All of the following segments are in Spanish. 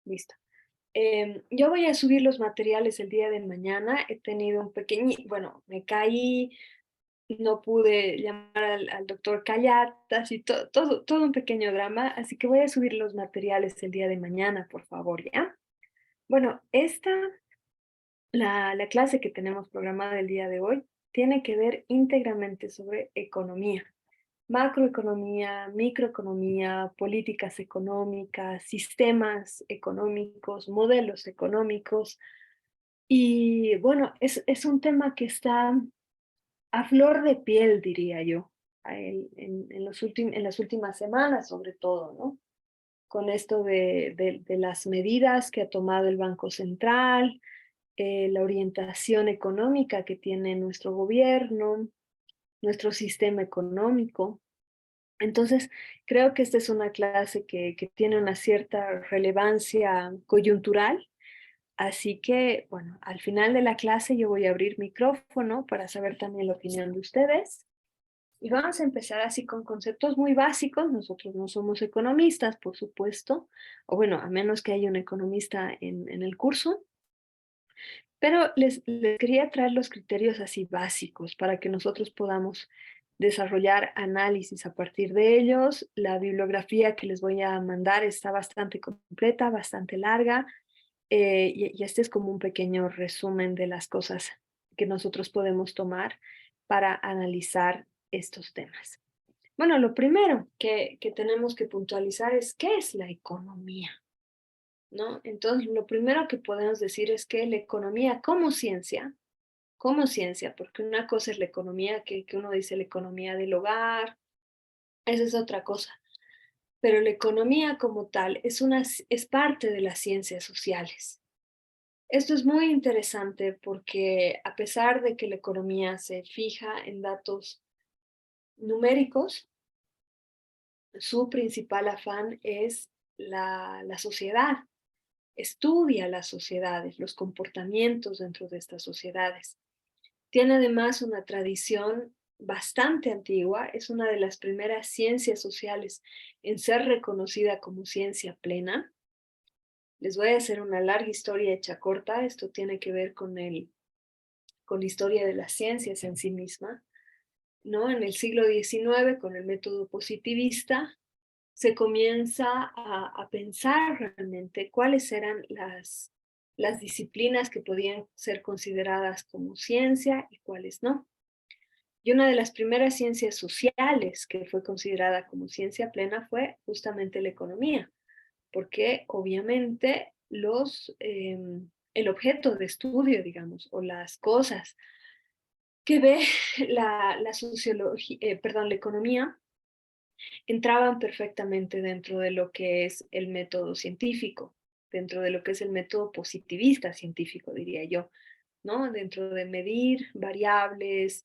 Listo. Yo voy a subir los materiales el día de mañana. He tenido un pequeño, bueno, me caí, no pude llamar al doctor Callatas y todo un pequeño drama, así que voy a subir los materiales el día de mañana, por favor, ¿ya? Bueno, la clase que tenemos programada el día de hoy tiene que ver íntegramente sobre economía, macroeconomía, microeconomía, políticas económicas, sistemas económicos, modelos económicos. Y bueno, es un tema que está a flor de piel, diría yo, en las últimas semanas, sobre todo, ¿no? Con esto de las medidas que ha tomado el Banco Central, la orientación económica que tiene nuestro gobierno, nuestro sistema económico. Entonces, creo que esta es una clase que tiene una cierta relevancia coyuntural. Así que, bueno, al final de la clase yo voy a abrir micrófono para saber también la opinión de ustedes. Y vamos a empezar así con conceptos muy básicos. Nosotros no somos economistas, por supuesto, o bueno, a menos que haya un economista en el curso, pero les quería traer los criterios así básicos para que nosotros podamos desarrollar análisis a partir de ellos. La bibliografía que les voy a mandar está bastante completa, bastante larga, y este es como un pequeño resumen de las cosas que nosotros podemos tomar para analizar estos temas. Bueno, lo primero que tenemos que puntualizar es qué es la economía, ¿no? Entonces, lo primero que podemos decir es que la economía como ciencia, porque una cosa es la economía que uno dice la economía del hogar, esa es otra cosa, pero la economía como tal es parte de las ciencias sociales. Esto es muy interesante porque a pesar de que la economía se fija en datos numéricos, su principal afán es la sociedad. Estudia las sociedades, los comportamientos dentro de estas sociedades. Tiene además una tradición bastante antigua, es una de las primeras ciencias sociales en ser reconocida como ciencia plena. Les voy a hacer una larga historia hecha corta, esto tiene que ver con la historia de las ciencias en sí misma, ¿no? En el siglo XIX, con el método positivista, se comienza a pensar realmente cuáles eran las disciplinas que podían ser consideradas como ciencia y cuáles no. Y una de las primeras ciencias sociales que fue considerada como ciencia plena fue justamente la economía, porque obviamente el objeto de estudio, digamos, o las cosas que ve la sociología, perdón, la economía, entraban perfectamente dentro de lo que es el método científico, dentro de lo que es el método positivista científico, diría yo, ¿no? Dentro de medir variables,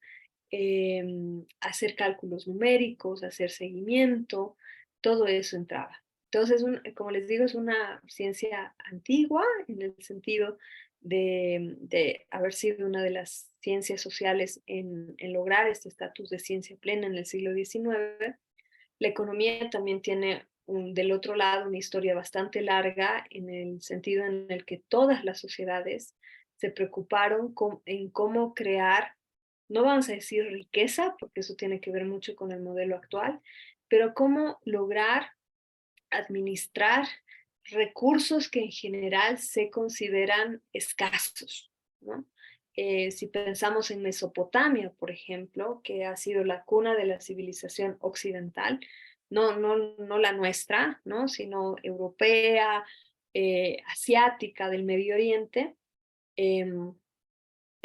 hacer cálculos numéricos, hacer seguimiento, todo eso entraba. Entonces, como les digo, es una ciencia antigua en el sentido de haber sido una de las ciencias sociales en lograr este estatus de ciencia plena en el siglo XIX. La economía también tiene del otro lado una historia bastante larga en el sentido en el que todas las sociedades se preocuparon en cómo crear, no vamos a decir riqueza, porque eso tiene que ver mucho con el modelo actual, pero cómo lograr administrar recursos que en general se consideran escasos, ¿no? Si pensamos en Mesopotamia, por ejemplo, que ha sido la cuna de la civilización occidental, no la nuestra, ¿no? Sino europea, asiática, del Medio Oriente, em,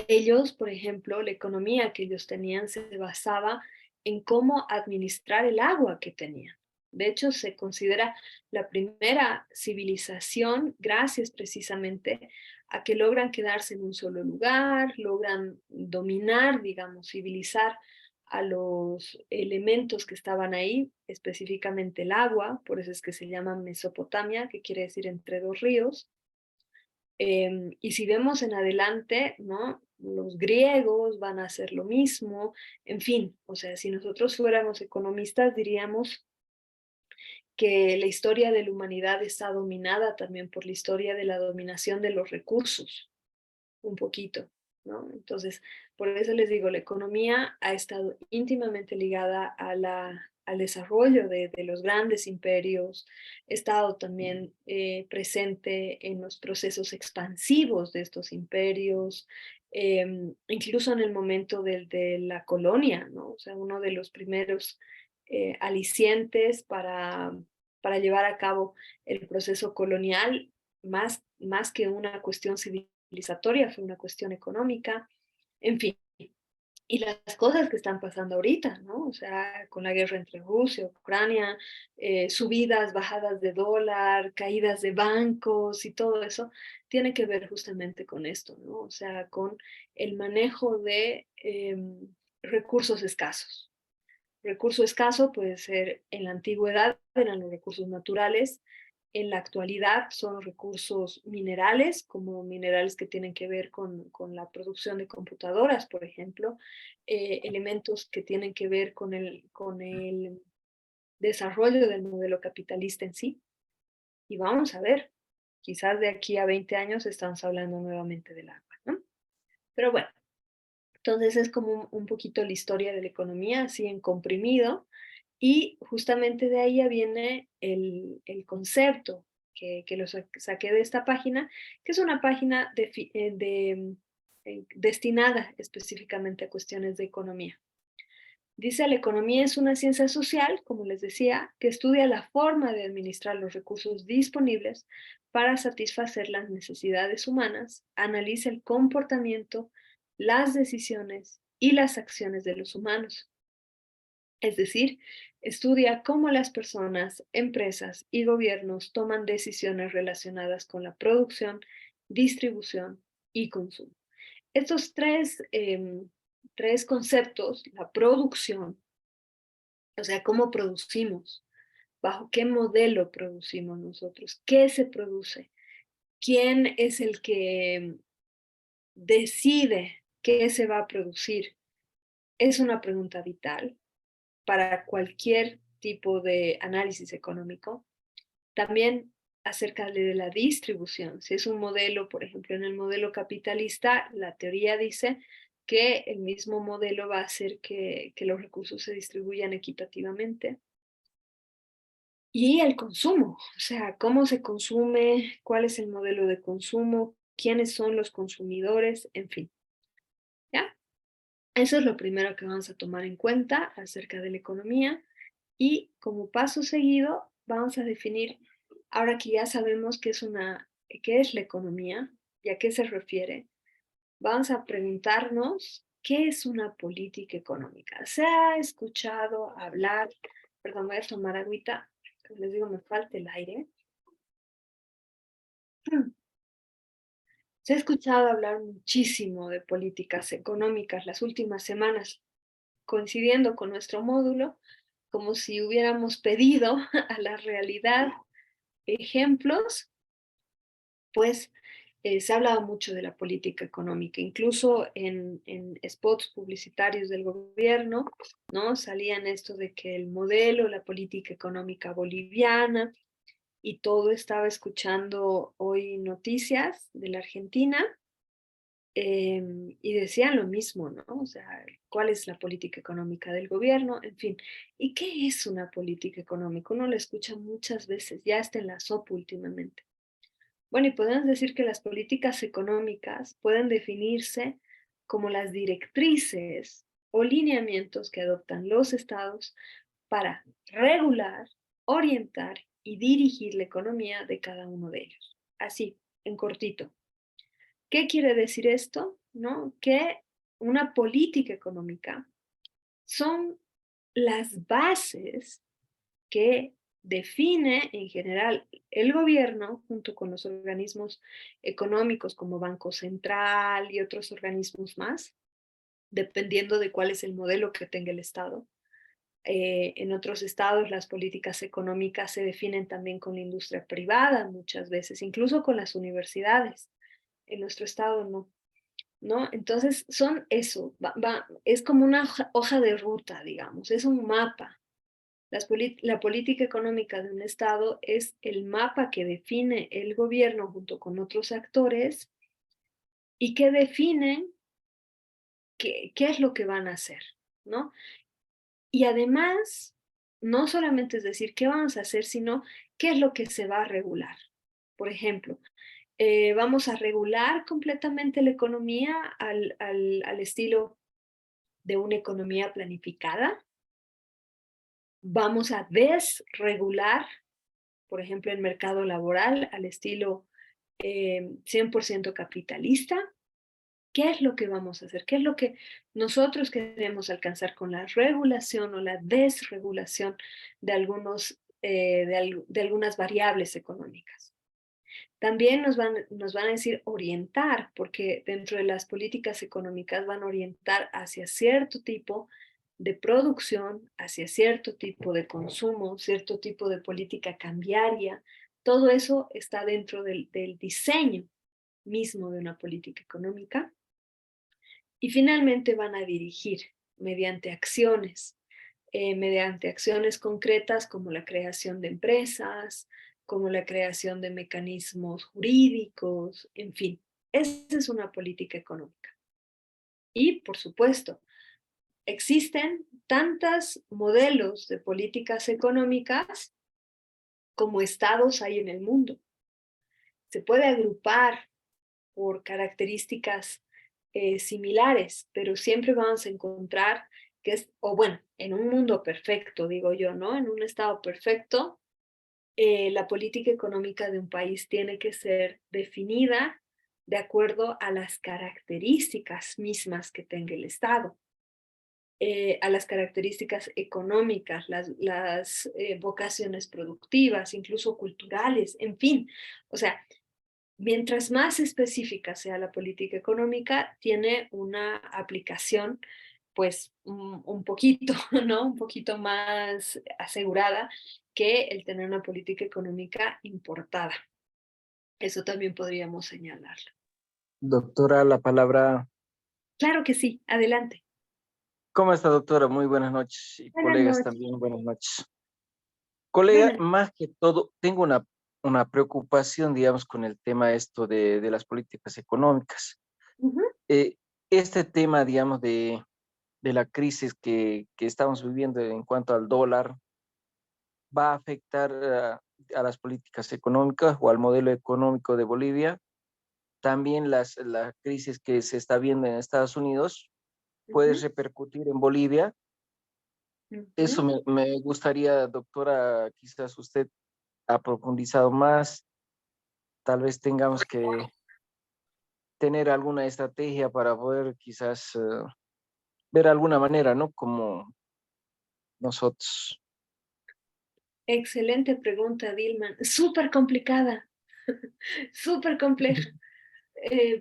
ellos, por ejemplo, la economía que ellos tenían se basaba en cómo administrar el agua que tenían. De hecho, se considera la primera civilización gracias precisamente a que logran quedarse en un solo lugar, logran dominar, digamos, civilizar a los elementos que estaban ahí, específicamente el agua, por eso es que se llama Mesopotamia, que quiere decir entre dos ríos. Y si vemos en adelante, ¿no? Los griegos van a hacer lo mismo, en fin, o sea, si nosotros fuéramos economistas, diríamos que la historia de la humanidad está dominada también por la historia de la dominación de los recursos, un poquito, ¿no? Entonces, por eso les digo, la economía ha estado íntimamente ligada al desarrollo de los grandes imperios, ha estado también presente en los procesos expansivos de estos imperios, incluso en el momento de la colonia, ¿no? O sea, uno de los primeros alicientes para llevar a cabo el proceso colonial, más que una cuestión civilizatoria, fue una cuestión económica, en fin. Y las cosas que están pasando ahorita, ¿no? O sea, con la guerra entre Rusia, Ucrania, subidas, bajadas de dólar, caídas de bancos y todo eso, tiene que ver justamente con esto, ¿no? O sea, con el manejo de recursos escasos. Recurso escaso puede ser en la antigüedad, eran los recursos naturales, en la actualidad son recursos minerales, como minerales que tienen que ver con la producción de computadoras, por ejemplo, elementos que tienen que ver con el desarrollo del modelo capitalista en sí. Y vamos a ver, quizás de aquí a 20 años estamos hablando nuevamente del agua, ¿no? Pero bueno, entonces es como un poquito la historia de la economía, así en comprimido, y justamente de ahí ya viene el concepto que lo saqué de esta página, que es una página destinada específicamente a cuestiones de economía. Dice, la economía es una ciencia social, como les decía, que estudia la forma de administrar los recursos disponibles para satisfacer las necesidades humanas, analiza el comportamiento, las decisiones y las acciones de los humanos. Es decir, estudia cómo las personas, empresas y gobiernos toman decisiones relacionadas con la producción, distribución y consumo. Estos tres conceptos, la producción, o sea, cómo producimos, bajo qué modelo producimos nosotros, qué se produce, quién es el que decide qué se va a producir, es una pregunta vital para cualquier tipo de análisis económico. También acerca de la distribución. Si es un modelo, por ejemplo, en el modelo capitalista, la teoría dice que el mismo modelo va a hacer que los recursos se distribuyan equitativamente. Y el consumo, o sea, cómo se consume, cuál es el modelo de consumo, quiénes son los consumidores, en fin. ¿Ya? Eso es lo primero que vamos a tomar en cuenta acerca de la economía. Y como paso seguido, vamos a definir, ahora que ya sabemos qué es la economía y a qué se refiere, vamos a preguntarnos qué es una política económica. ¿Se ha escuchado hablar? Perdón, voy a tomar agüita, como les digo, me falta el aire. Se ha escuchado hablar muchísimo de políticas económicas las últimas semanas, coincidiendo con nuestro módulo, como si hubiéramos pedido a la realidad ejemplos, pues se ha hablado mucho de la política económica, incluso en spots publicitarios del gobierno, ¿no? Salían esto de que el modelo, la política económica boliviana, y todo estaba escuchando hoy noticias de la Argentina, y decían lo mismo, ¿no? O sea, ¿cuál es la política económica del gobierno? En fin, ¿y qué es una política económica? Uno la escucha muchas veces, ya está en la SOP últimamente. Bueno, y podemos decir que las políticas económicas pueden definirse como las directrices o lineamientos que adoptan los estados para regular, orientar y dirigir la economía de cada uno de ellos. Así, en cortito. ¿Qué quiere decir esto? ¿No? Que una política económica son las bases que define en general el gobierno junto con los organismos económicos como Banco Central y otros organismos más, dependiendo de cuál es el modelo que tenga el Estado. En otros estados las políticas económicas se definen también con la industria privada muchas veces, incluso con las universidades. En nuestro estado no. ¿No? Entonces son eso, es como una hoja de ruta, digamos, es un mapa La política económica de un Estado es el mapa que define el gobierno junto con otros actores y que definen qué es lo que van a hacer, ¿no? Y además, no solamente es decir qué vamos a hacer, sino qué es lo que se va a regular. Por ejemplo, vamos a regular completamente la economía al estilo de una economía planificada. Vamos a desregular, por ejemplo, el mercado laboral al estilo 100% capitalista. ¿Qué es lo que vamos a hacer? ¿Qué es lo que nosotros queremos alcanzar con la regulación o la desregulación de, de algunas variables económicas? También nos van a decir orientar, porque dentro de las políticas económicas van a orientar hacia cierto tipo de producción, hacia cierto tipo de consumo, cierto tipo de política cambiaria. Todo eso está dentro del diseño mismo de una política económica. Y finalmente van a dirigir mediante acciones concretas como la creación de empresas, como la creación de mecanismos jurídicos, en fin, esa es una política económica. Y, por supuesto, existen tantos modelos de políticas económicas como estados hay en el mundo. Se puede agrupar por características similares, pero siempre vamos a encontrar que es, o bueno, en un mundo perfecto, digo yo, ¿no? En un estado perfecto, la política económica de un país tiene que ser definida de acuerdo a las características mismas que tenga el Estado, a las características económicas, las vocaciones productivas, incluso culturales, en fin. O sea, mientras más específica sea la política económica, tiene una aplicación, pues, un poquito, ¿no? Un poquito más asegurada que el tener una política económica importada. Eso también podríamos señalarlo. Doctora, la palabra. Claro que sí, adelante. ¿Cómo está, doctora? Muy buenas noches. Y Buenas colegas noches. también, buenas noches. Colega, Buenas. más que todo, tengo una preocupación, digamos, con el tema esto de las políticas económicas. Ujú, Eh, este tema, digamos, de la crisis que estamos viviendo en cuanto al dólar, ¿va a afectar a las políticas económicas o al modelo económico de Bolivia? También la crisis que se está viendo en Estados Unidos puede ujú, repercutir en Bolivia. Eso ujú. me gustaría, doctora, quizás usted ha profundizado más, tal vez tengamos que tener alguna estrategia para poder quizás ver alguna manera, ¿no? Como nosotros. Excelente pregunta, Dilman. Súper complicada, súper compleja,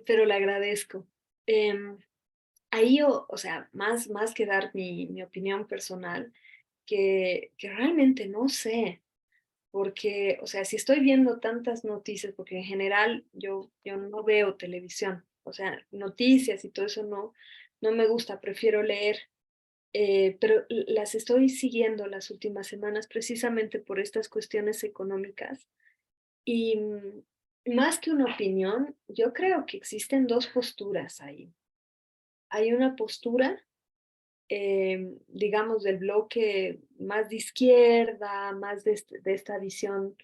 pero le agradezco. Em, Ahí, o sea, más que dar mi opinión personal, que realmente no sé, porque, o sea, si estoy viendo tantas noticias, porque en general yo no veo televisión, o sea, noticias y todo eso no me gusta, prefiero leer, pero las estoy siguiendo las últimas semanas precisamente por estas cuestiones económicas. Y más que una opinión, yo creo que existen dos posturas ahí. Hay una postura digamos, del bloque más de izquierda, más de esta visión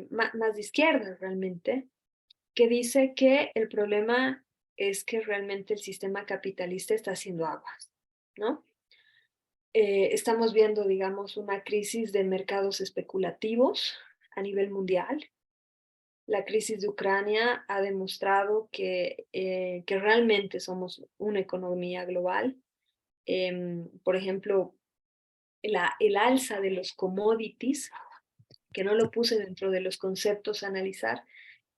más de izquierda realmente, que dice que el problema es que realmente el sistema capitalista está haciendo aguas, ¿no? Estamos viendo, digamos, una crisis de mercados especulativos a nivel mundial. La crisis de Ucrania ha demostrado que realmente somos una economía global. Por ejemplo, el alza de los commodities, que no lo puse dentro de los conceptos a analizar,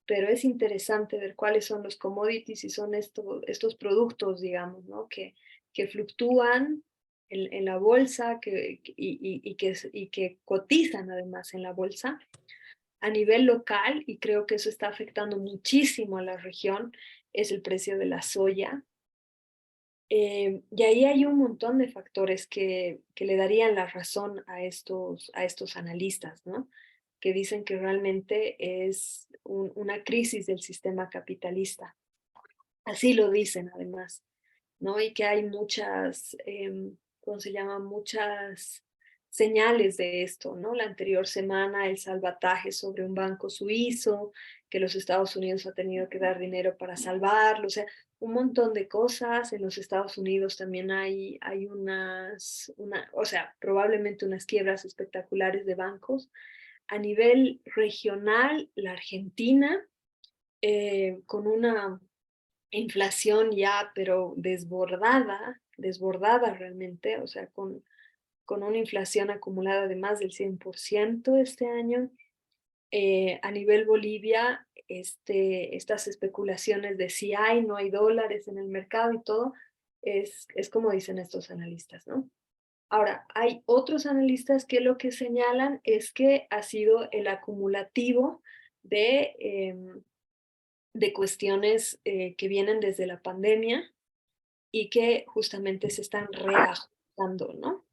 pero es interesante ver cuáles son los commodities y son estos productos, digamos, ¿no? Que fluctúan en la bolsa y que cotizan además en la bolsa a nivel local, y creo que eso está afectando muchísimo a la región, es el precio de la soya. Y ahí hay un montón de factores que le darían la razón a estos analistas, ¿no? Que dicen que realmente es una crisis del sistema capitalista. Así lo dicen además, ¿no? Y que hay muchas, ¿cómo se llama? Muchas señales de esto, ¿no? La anterior semana el salvataje sobre un banco suizo, que los Estados Unidos ha tenido que dar dinero para salvarlo, o sea, un montón de cosas. En los Estados Unidos también hay o sea, probablemente unas quiebras espectaculares de bancos. A nivel regional, la Argentina, con una inflación ya, pero desbordada realmente, o sea, con una inflación acumulada de más del 100% este año. A nivel Bolivia, estas especulaciones de si hay, no hay dólares en el mercado y todo, es como dicen estos analistas, ¿no? Ahora, hay otros analistas que lo que señalan es que ha sido el acumulativo de cuestiones que vienen desde la pandemia y que justamente se están reajustando, ¿no?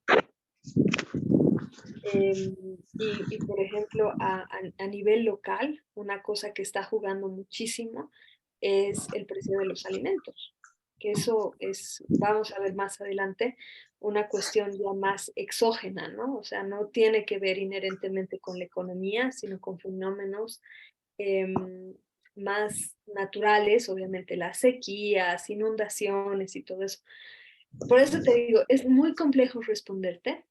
Por ejemplo, a nivel local, una cosa que está jugando muchísimo es el precio de los alimentos, que eso es, vamos a ver más adelante, una cuestión ya más exógena, ¿no? O sea, no tiene que ver inherentemente con la economía, sino con fenómenos em, más naturales, obviamente las sequías, inundaciones y todo eso. Por eso te digo, es muy complejo responderte,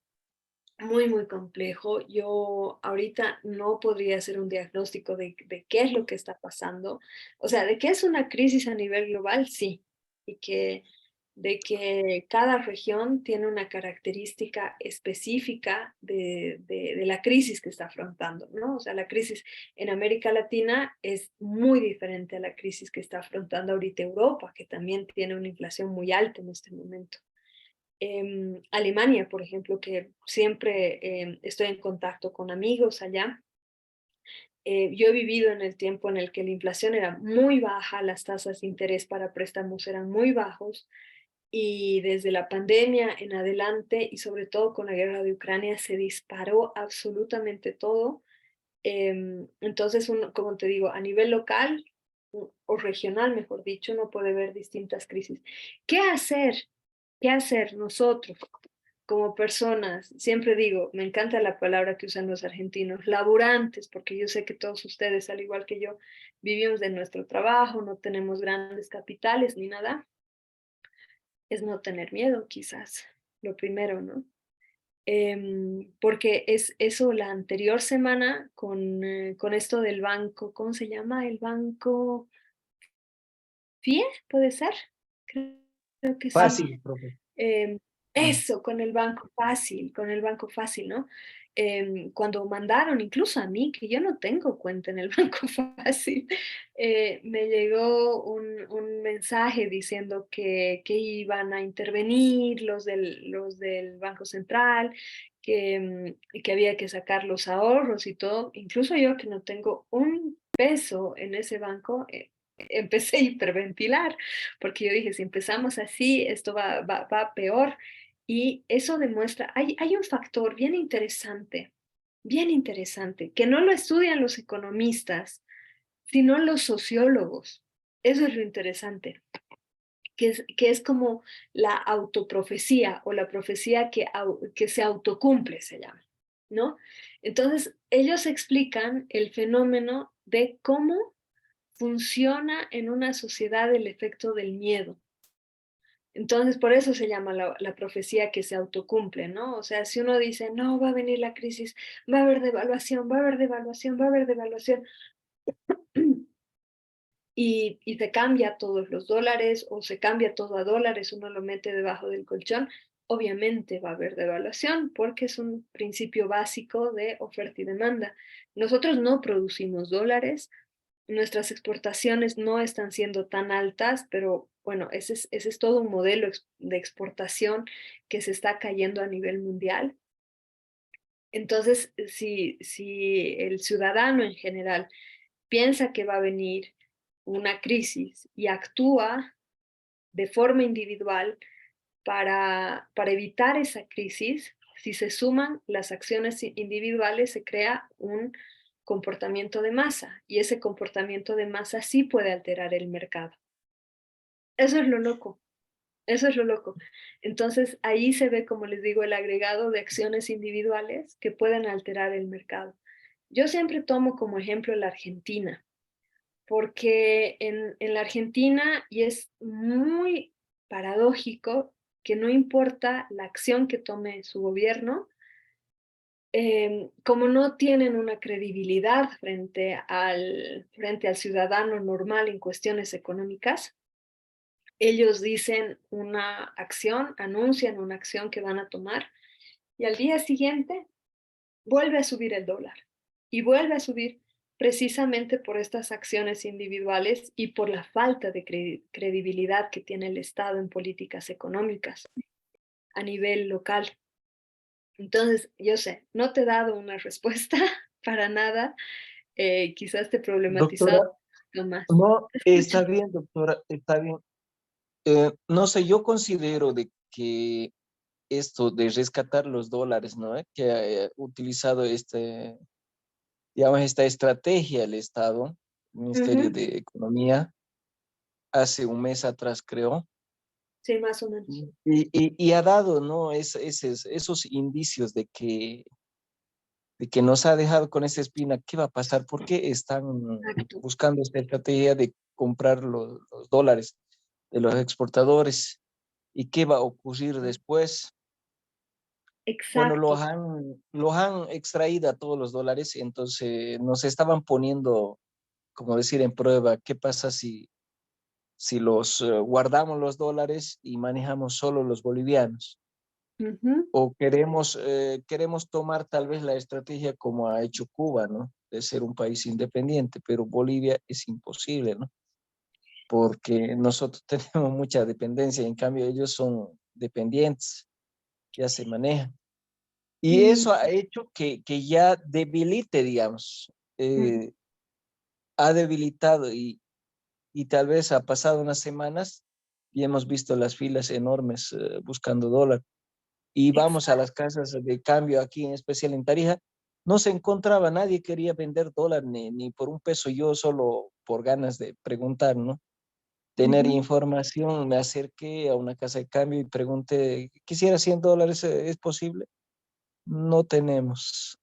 muy, muy complejo. Yo ahorita no podría hacer un diagnóstico de qué es lo que está pasando. O sea, de que es una crisis a nivel global, sí. Y de que cada región tiene una característica específica de la crisis que está afrontando, ¿no? O sea, la crisis en América Latina es muy diferente a la crisis que está afrontando ahorita Europa, que también tiene una inflación muy alta en este momento. Alemania, por ejemplo, que siempre estoy en contacto con amigos allá. Yo he vivido en el tiempo en el que la inflación era muy baja, las tasas de interés para préstamos eran muy bajos, y desde la pandemia en adelante y sobre todo con la guerra de Ucrania se disparó absolutamente todo. Entonces, como te digo, a nivel local o regional, mejor dicho, uno puede ver distintas crisis. ¿Qué hacer? ¿Qué hacer nosotros como personas? Siempre digo, me encanta la palabra que usan los argentinos, laburantes, porque yo sé que todos ustedes, al igual que yo, vivimos de nuestro trabajo, no tenemos grandes capitales ni nada. Es no tener miedo, quizás, lo primero, ¿no? Porque es eso, la anterior semana con esto del banco, ¿cómo se llama? El banco FIE, ¿puede ser? Creo que sí. Fácil, profe. Eso, con el banco fácil, ¿no? Cuando mandaron, incluso a mí, que yo no tengo cuenta en el banco fácil, me llegó un mensaje diciendo que iban a intervenir los del Banco Central, que había que sacar los ahorros y todo. Incluso yo que no tengo un peso en ese banco, empecé a hiperventilar porque yo dije, si empezamos así, esto va peor. Y eso demuestra, hay un factor bien interesante, que no lo estudian los economistas, sino los sociólogos. Eso es lo interesante, que es como la autoprofecía o la profecía que se autocumple, se llama, ¿no? Entonces, ellos explican el fenómeno de cómo funciona en una sociedad el efecto del miedo. Entonces, por eso se llama la profecía que se autocumple, ¿no? O sea, si uno dice, no, va a venir la crisis, va a haber devaluación, va a haber devaluación, va a haber devaluación, y se cambia todos los dólares o se cambia todo a dólares, uno lo mete debajo del colchón, obviamente va a haber devaluación porque es un principio básico de oferta y demanda. Nosotros no producimos dólares, nuestras exportaciones no están siendo tan altas, pero bueno, ese es todo un modelo de exportación que se está cayendo a nivel mundial. Entonces, si el ciudadano en general piensa que va a venir una crisis y actúa de forma individual, para evitar esa crisis, si se suman las acciones individuales, se crea un comportamiento de masa y ese comportamiento de masa sí puede alterar el mercado. Eso es lo loco, eso es lo loco. Entonces ahí se ve, como les digo, el agregado de acciones individuales que pueden alterar el mercado. Yo siempre tomo como ejemplo la Argentina, porque en la Argentina, y es muy paradójico que no importa la acción que tome su gobierno, como no tienen una credibilidad frente al ciudadano normal en cuestiones económicas, ellos dicen una acción, anuncian una acción que van a tomar y al día siguiente vuelve a subir el dólar y vuelve a subir precisamente por estas acciones individuales y por la falta de credibilidad que tiene el Estado en políticas económicas a nivel local. Entonces, yo sé, no te he dado una respuesta para nada, quizás te he problematizado Doctora, un poquito más. no, Te escucho. está bien, doctora, está bien. No sé, yo considero de que esto de rescatar los dólares, ¿no? Que ha utilizado digamos, esta estrategia el Estado, el Ministerio Ujú, de Economía, hace un mes atrás, creo, sí, más o menos. y ha dado, ¿no? Esos indicios de que nos ha dejado con esa espina. ¿Qué va a pasar? ¿Por qué están Exacto, buscando esta estrategia de comprar los dólares de los exportadores? ¿Y qué va a ocurrir después? Bueno, exacto. los han extraído a todos los dólares, entonces nos estaban poniendo, como decir, en prueba, ¿qué pasa si los guardamos los dólares y manejamos solo los bolivianos? Ujú, O queremos tomar tal vez la estrategia como ha hecho Cuba, ¿no? De ser un país independiente, pero Bolivia es imposible, ¿no? Porque nosotros tenemos mucha dependencia, en cambio ellos son dependientes, ya se manejan. Y y eso ha hecho que ya debilite, digamos, ujú, eh, ha debilitado y tal vez ha pasado unas semanas y hemos visto las filas enormes buscando dólar. Y vamos a exacto. las casas de cambio aquí, en especial en Tarija, no se encontraba, nadie quería vender dólar ni por un peso, yo solo por ganas de preguntar, ¿no? Tener Ujú, información, me acerqué a una casa de cambio y pregunté, quisiera $100, ¿es posible? No tenemos.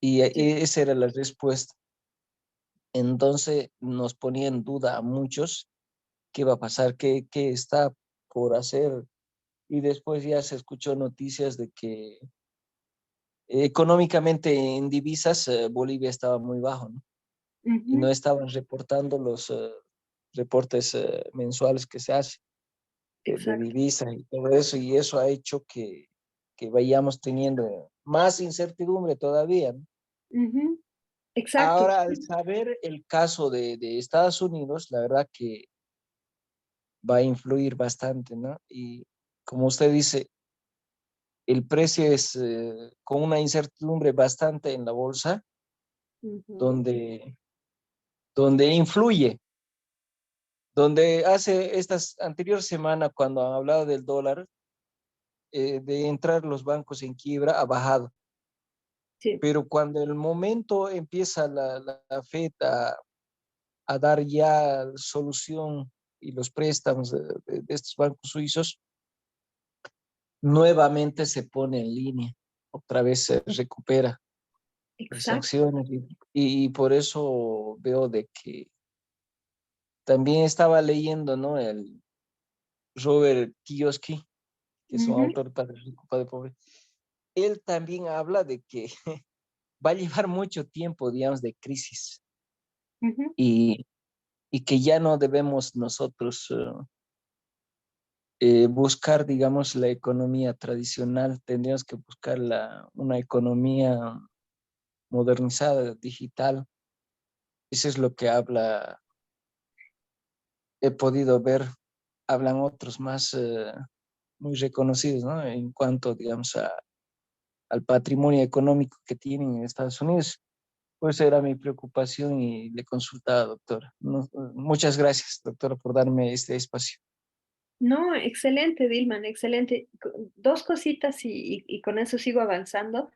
sí, Esa era la respuesta. Entonces nos ponía en duda a muchos qué va a pasar, qué está por hacer. Y después ya se escuchó noticias de que económicamente en divisas Bolivia estaba muy bajo, ¿no? Y no ujú, estaban reportando los reportes mensuales que se hacen de exacto. divisas y todo eso, y eso ha hecho que vayamos teniendo más incertidumbre todavía, ¿no? Ujú, exacto. Ahora, al saber el caso de Estados Unidos, la verdad que va a influir bastante, ¿no? Y como usted dice, el precio es con una incertidumbre bastante en la bolsa, Ujú, donde, donde influye, donde hace estas anterior semana, cuando han hablado del dólar, de entrar los bancos en quiebra, ha bajado. sí, Pero cuando el momento empieza la Fed a dar ya solución y los préstamos de estos bancos suizos, nuevamente se pone en línea, otra vez se recupera las exacto. acciones y por eso veo de que también estaba leyendo, ¿no? El Robert Kiyosaki, que es un Ujú, autor para el rico, para el pobre. Él también habla de que va a llevar mucho tiempo, digamos, de crisis ujú, y, y que ya no debemos nosotros buscar, digamos, la economía tradicional, tendríamos que buscar una economía modernizada, digital. Eso es lo que habla, he podido ver, hablan otros más muy reconocidos, ¿no? En cuanto, digamos, al patrimonio económico que tienen en Estados Unidos. Pues era mi preocupación y le consultaba, doctora. Muchas gracias, doctora, por darme este espacio. No, excelente, Dilman, excelente. Dos cositas y con eso sigo avanzando.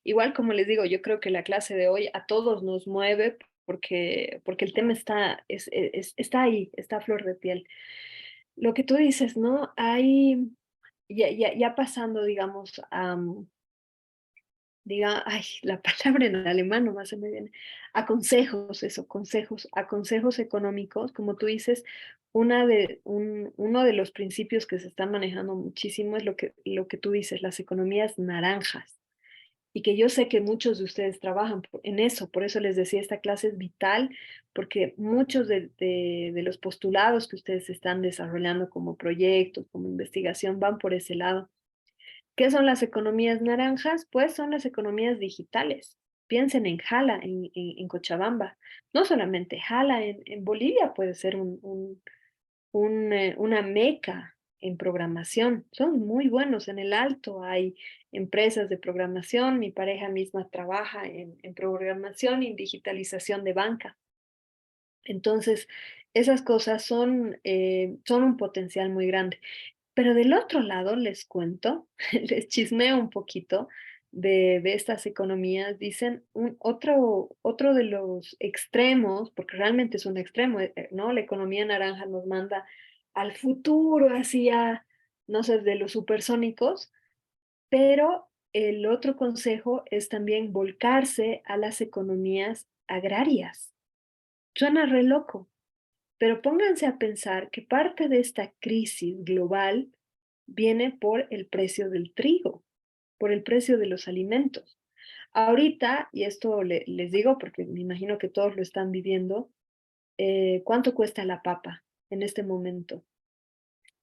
Igual, como les digo, yo creo que la clase de hoy a todos nos mueve porque el tema está ahí, está a flor de piel. Lo que tú dices, ¿no? Hay, ya pasando, digamos, ay, la palabra en alemán nomás se me viene, a consejos, eso, consejos, a consejos económicos, como tú dices, uno de los principios que se están manejando muchísimo es lo que tú dices, las economías naranjas. Y que yo sé que muchos de ustedes trabajan en eso, por eso les decía, esta clase es vital, porque muchos de los postulados que ustedes están desarrollando como proyectos, como investigación, van por ese lado. ¿Qué son las economías naranjas? Pues son las economías digitales. Piensen en Jala, en Cochabamba. No solamente Jala, en Bolivia puede ser una meca en programación. Son muy buenos en el Alto. Hay empresas de programación. Mi pareja misma trabaja en programación y en digitalización de banca. Entonces, esas cosas son un potencial muy grande. Pero del otro lado, les cuento, les chismeo un poquito de estas economías. Dicen otro de los extremos, porque realmente es un extremo, ¿no? La economía naranja nos manda al futuro, hacia, no sé, de los supersónicos, pero el otro consejo es también volcarse a las economías agrarias. Suena re loco, pero pónganse a pensar que parte de esta crisis global viene por el precio del trigo, por el precio de los alimentos. Ahorita, y esto les digo porque me imagino que todos lo están viviendo, ¿cuánto cuesta la papa en este momento?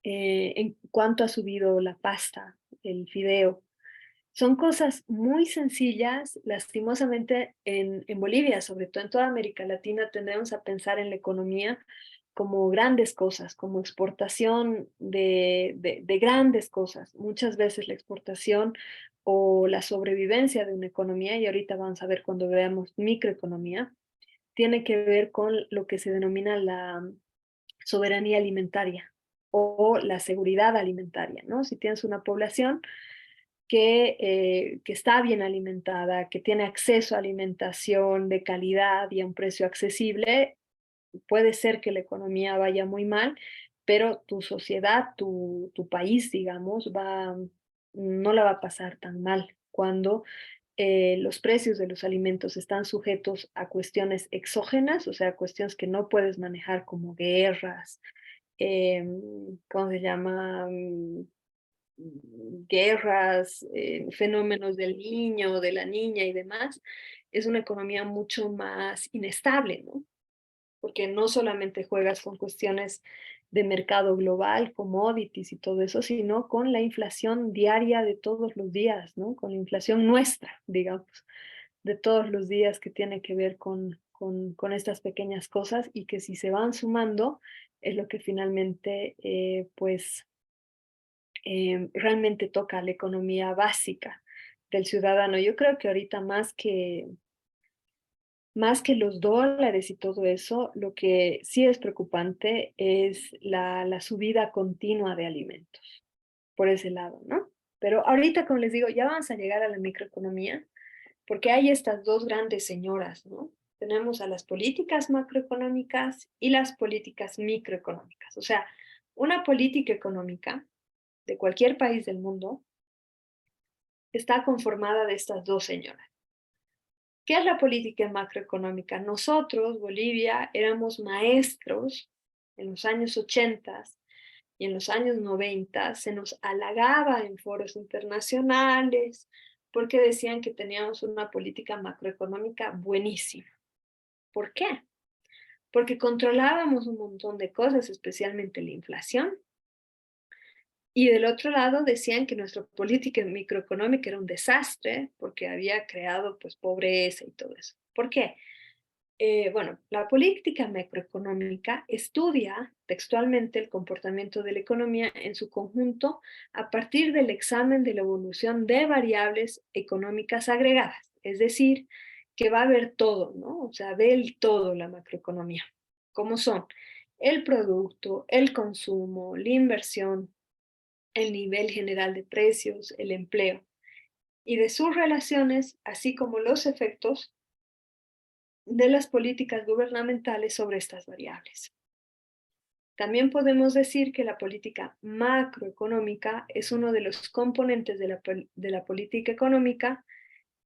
¿En cuánto ha subido la pasta, el fideo? Son cosas muy sencillas, lastimosamente en Bolivia, sobre todo en toda América Latina, tendemos a pensar en la economía como grandes cosas, como exportación de grandes cosas. Muchas veces la exportación o la sobrevivencia de una economía, y ahorita vamos a ver cuando veamos microeconomía, tiene que ver con lo que se denomina la soberanía alimentaria o la seguridad alimentaria, ¿no? Si tienes una población que está bien alimentada, que tiene acceso a alimentación de calidad y a un precio accesible, puede ser que la economía vaya muy mal, pero tu sociedad, tu país, digamos, no la va a pasar tan mal cuando los precios de los alimentos están sujetos a cuestiones exógenas, o sea, cuestiones que no puedes manejar como guerras, ¿cómo se llama? Guerras, fenómenos del niño, de la niña y demás, es una economía mucho más inestable, ¿no? Porque no solamente juegas con cuestiones de mercado global, commodities y todo eso, sino con la inflación diaria de todos los días, ¿no? Con la inflación nuestra, digamos, de todos los días que tiene que ver con estas pequeñas cosas y que si se van sumando es lo que finalmente, pues, realmente toca la economía básica del ciudadano. Yo creo que ahorita más que los dólares y todo eso, lo que sí es preocupante es la subida continua de alimentos, por ese lado, ¿no? Pero ahorita, como les digo, ya vamos a llegar a la microeconomía, porque hay estas dos grandes señoras, ¿no? Tenemos a las políticas macroeconómicas y las políticas microeconómicas. O sea, una política económica de cualquier país del mundo está conformada de estas dos señoras. ¿Qué es la política macroeconómica? Nosotros, Bolivia, éramos maestros en los años 80 y en los años 90, se nos halagaba en foros internacionales porque decían que teníamos una política macroeconómica buenísima. ¿Por qué? Porque controlábamos un montón de cosas, especialmente la inflación, y del otro lado decían que nuestra política microeconómica era un desastre porque había creado pues pobreza y todo eso. ¿Por qué? Bueno, la política macroeconómica estudia textualmente el comportamiento de la economía en su conjunto a partir del examen de la evolución de variables económicas agregadas, es decir, que va a ver todo, ¿no? O sea, ve el todo la macroeconomía. ¿Cómo son? el producto, el consumo, la inversión, el nivel general de precios, el empleo y de sus relaciones, así como los efectos de las políticas gubernamentales sobre estas variables. También podemos decir que la política macroeconómica es uno de los componentes de la política económica,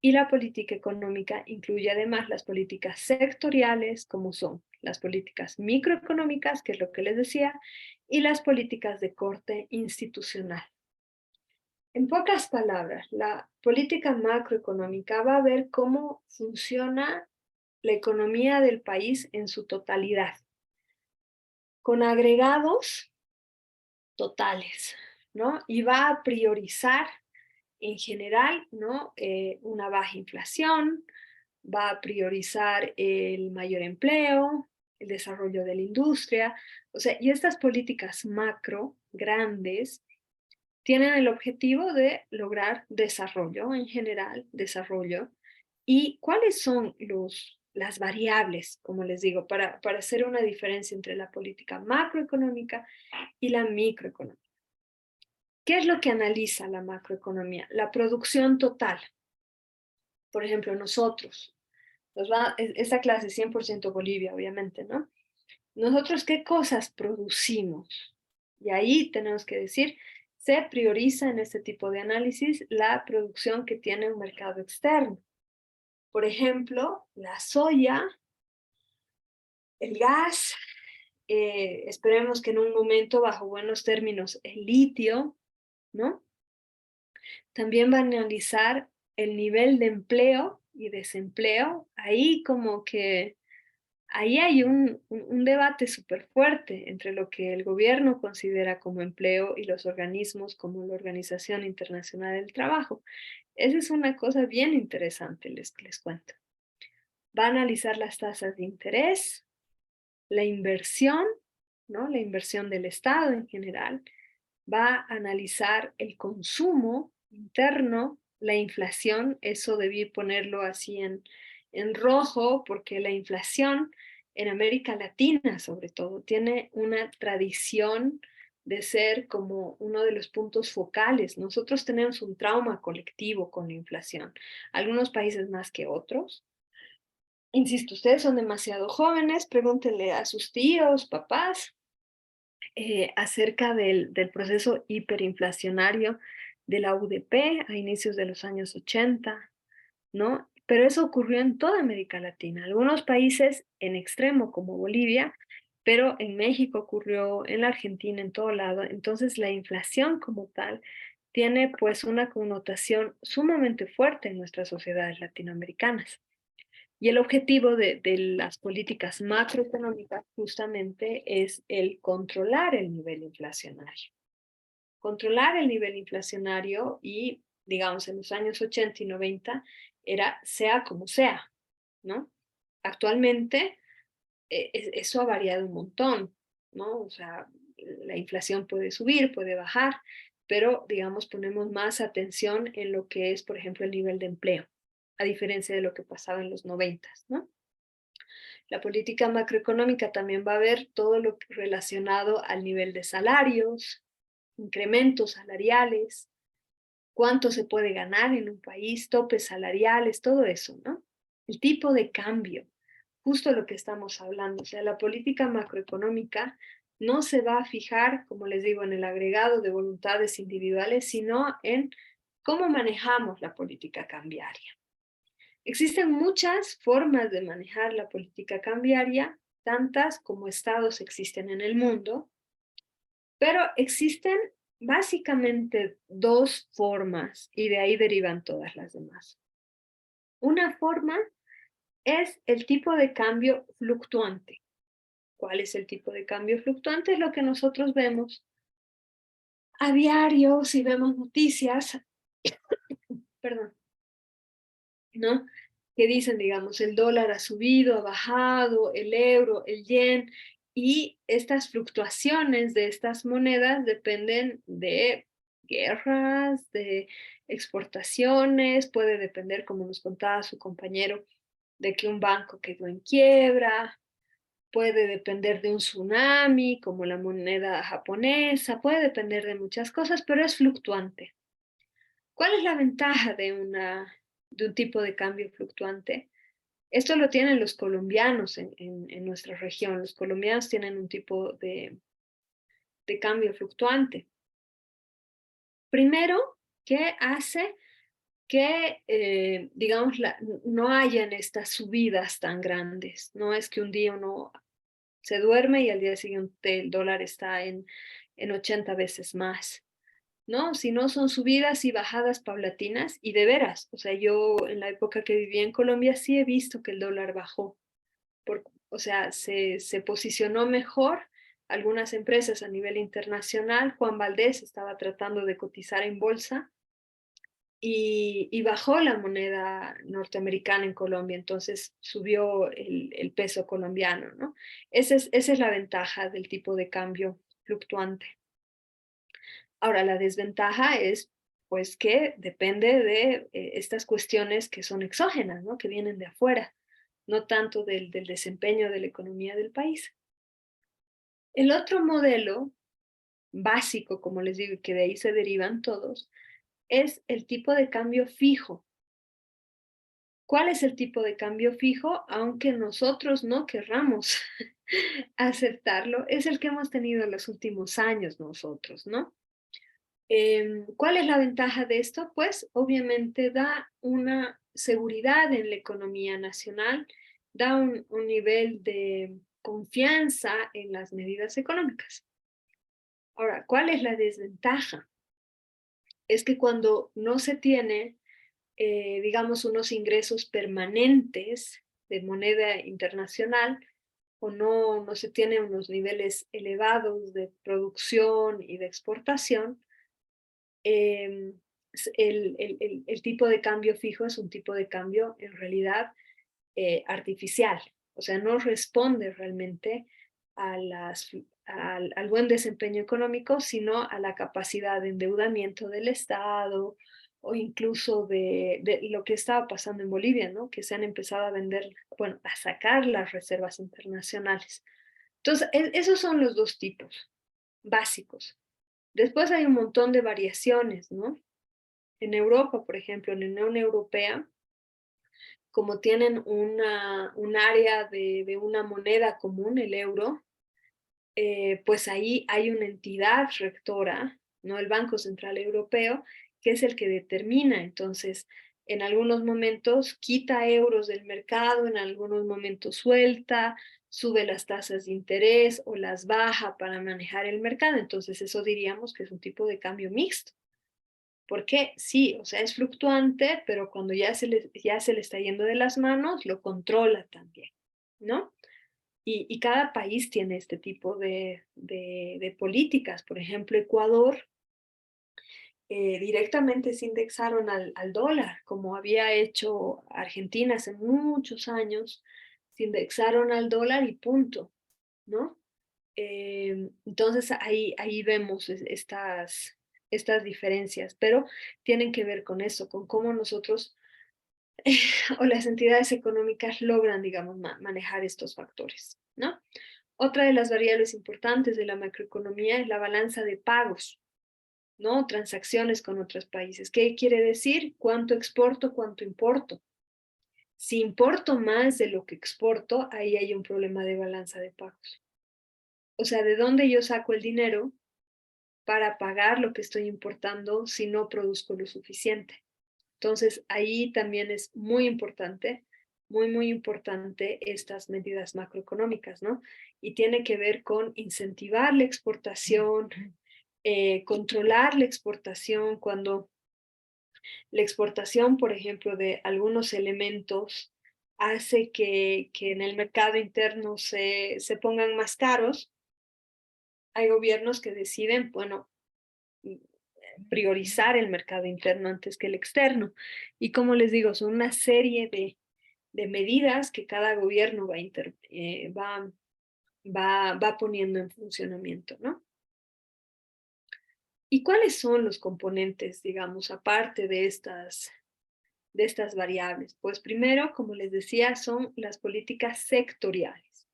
y la política económica incluye además las políticas sectoriales, como son las políticas microeconómicas, que es lo que les decía, y las políticas de corte institucional. En pocas palabras, la política macroeconómica va a ver cómo funciona la economía del país en su totalidad, con agregados totales, ¿no? Y va a priorizar en general, ¿no? Una baja inflación, va a priorizar el mayor empleo, el desarrollo de la industria, o sea, y estas políticas macro grandes tienen el objetivo de lograr desarrollo en general, desarrollo. ¿Y cuáles son las variables, como les digo, para hacer una diferencia entre la política macroeconómica y la microeconómica? ¿Qué es lo que analiza la macroeconomía? La producción total. Por ejemplo, nosotros, esta clase es 100% Bolivia, obviamente, ¿no? Nosotros, ¿qué cosas producimos? Y ahí tenemos que decir, se prioriza en este tipo de análisis la producción que tiene un mercado externo. Por ejemplo, la soya, el gas, esperemos que en un momento, bajo buenos términos, el litio, ¿no? También va a analizar el nivel de empleo y desempleo. Ahí como que, ahí hay un debate súper fuerte entre lo que el gobierno considera como empleo y los organismos como la Organización Internacional del Trabajo. Esa es una cosa bien interesante, les cuento. Va a analizar las tasas de interés, la inversión, ¿no? La inversión del Estado en general, va a analizar el consumo interno, la inflación, eso debí ponerlo así en rojo, porque la inflación en América Latina, sobre todo, tiene una tradición de ser como uno de los puntos focales. Nosotros tenemos un trauma colectivo con la inflación, algunos países más que otros. Insisto, ustedes son demasiado jóvenes, pregúntenle a sus tíos, papás, acerca del proceso hiperinflacionario de la UDP a inicios de los años 80, ¿no? Pero eso ocurrió en toda América Latina, algunos países en extremo como Bolivia, pero en México ocurrió, en la Argentina, en todo lado. Entonces la inflación como tal tiene pues una connotación sumamente fuerte en nuestras sociedades latinoamericanas. Y el objetivo de las políticas macroeconómicas justamente es el controlar el nivel inflacionario. Controlar el nivel inflacionario y, digamos, en los años 80 y 90 era sea como sea, ¿no? Actualmente eso ha variado un montón, ¿no? O sea, la inflación puede subir, puede bajar, pero, digamos, ponemos más atención en lo que es, por ejemplo, el nivel de empleo, a diferencia de lo que pasaba en los 90, ¿no? La política macroeconómica también va a ver todo lo relacionado al nivel de salarios, incrementos salariales, cuánto se puede ganar en un país, topes salariales, todo eso, ¿no? El tipo de cambio, justo lo que estamos hablando. O sea, la política macroeconómica no se va a fijar, como les digo, en el agregado de voluntades individuales, sino en cómo manejamos la política cambiaria. Existen muchas formas de manejar la política cambiaria, tantas como estados existen en el mundo, pero existen básicamente dos formas y de ahí derivan todas las demás. Una forma es el tipo de cambio fluctuante. ¿Cuál es el tipo de cambio fluctuante? Es lo que nosotros vemos a diario si vemos noticias, perdón, ¿no? Que dicen, digamos, el dólar ha subido, ha bajado, el euro, el yen, y estas fluctuaciones de estas monedas dependen de guerras, de exportaciones, puede depender, como nos contaba su compañero, de que un banco quedó en quiebra, puede depender de un tsunami, como la moneda japonesa, puede depender de muchas cosas, pero es fluctuante. ¿Cuál es la ventaja de un tipo de cambio fluctuante? Esto lo tienen los colombianos en nuestra región. Los colombianos tienen un tipo de cambio fluctuante. Primero, ¿qué hace que, digamos, no hayan estas subidas tan grandes? No es que un día uno se duerme y al día siguiente el dólar está en 80 veces más, ¿no? Si no, son subidas y bajadas paulatinas y de veras. O sea, yo en la época que vivía en Colombia sí he visto que el dólar bajó. O sea, se posicionó mejor algunas empresas a nivel internacional. Juan Valdés estaba tratando de cotizar en bolsa y bajó la moneda norteamericana en Colombia, entonces subió el peso colombiano, ¿no? Esa es la ventaja del tipo de cambio fluctuante. Ahora, la desventaja es, pues, que depende de estas cuestiones que son exógenas, ¿no? Que vienen de afuera, no tanto del desempeño de la economía del país. El otro modelo básico, como les digo, y que de ahí se derivan todos, es el tipo de cambio fijo. ¿Cuál es el tipo de cambio fijo? Aunque nosotros no querramos aceptarlo, es el que hemos tenido en los últimos años nosotros, ¿no? ¿Cuál es la ventaja de esto? Pues obviamente da una seguridad en la economía nacional, da un nivel de confianza en las medidas económicas. Ahora, ¿cuál es la desventaja? Es que cuando no se tiene, digamos, unos ingresos permanentes de moneda internacional o no se tiene unos niveles elevados de producción y de exportación, eh, el tipo de cambio fijo es un tipo de cambio en realidad artificial, o sea, no responde realmente a al buen desempeño económico, sino a la capacidad de endeudamiento del Estado o incluso de lo que estaba pasando en Bolivia, ¿no? Que se han empezado a vender, bueno, a sacar las reservas internacionales. Entonces, esos son los dos tipos básicos. Después hay un montón de variaciones, ¿no? En Europa, por ejemplo, en la Unión Europea, como tienen un área de una moneda común, el euro, pues ahí hay una entidad rectora, ¿no? El Banco Central Europeo, que es el que determina. Entonces, en algunos momentos quita euros del mercado, en algunos momentos suelta, sube las tasas de interés o las baja para manejar el mercado. Entonces, eso diríamos que es un tipo de cambio mixto. Porque sí, o sea, es fluctuante, pero cuando ya se le está yendo de las manos, lo controla también, ¿no? Y cada país tiene este tipo de políticas. Por ejemplo, Ecuador directamente se indexaron al dólar, como había hecho Argentina hace muchos años, se indexaron al dólar y punto, ¿no? Entonces ahí vemos estas diferencias, pero tienen que ver con eso, con cómo nosotros o las entidades económicas logran, digamos, manejar estos factores, ¿no? Otra de las variables importantes de la macroeconomía es la balanza de pagos, ¿no? Transacciones con otros países. ¿Qué quiere decir? ¿Cuánto exporto, cuánto importo? Si importo más de lo que exporto, ahí hay un problema de balanza de pagos. O sea, ¿de dónde yo saco el dinero para pagar lo que estoy importando si no produzco lo suficiente? Entonces, ahí también es muy importante, muy importante estas medidas macroeconómicas, ¿no? Y tiene que ver con incentivar la exportación, controlar la exportación cuando la exportación, por ejemplo, de algunos elementos hace que en el mercado interno se pongan más caros. Hay gobiernos que deciden, bueno, priorizar el mercado interno antes que el externo. Y como les digo, son una serie de medidas que cada gobierno va poniendo en funcionamiento, ¿no? ¿Y cuáles son los componentes, digamos, aparte de estas variables? Pues primero, como les decía, son las políticas sectoriales.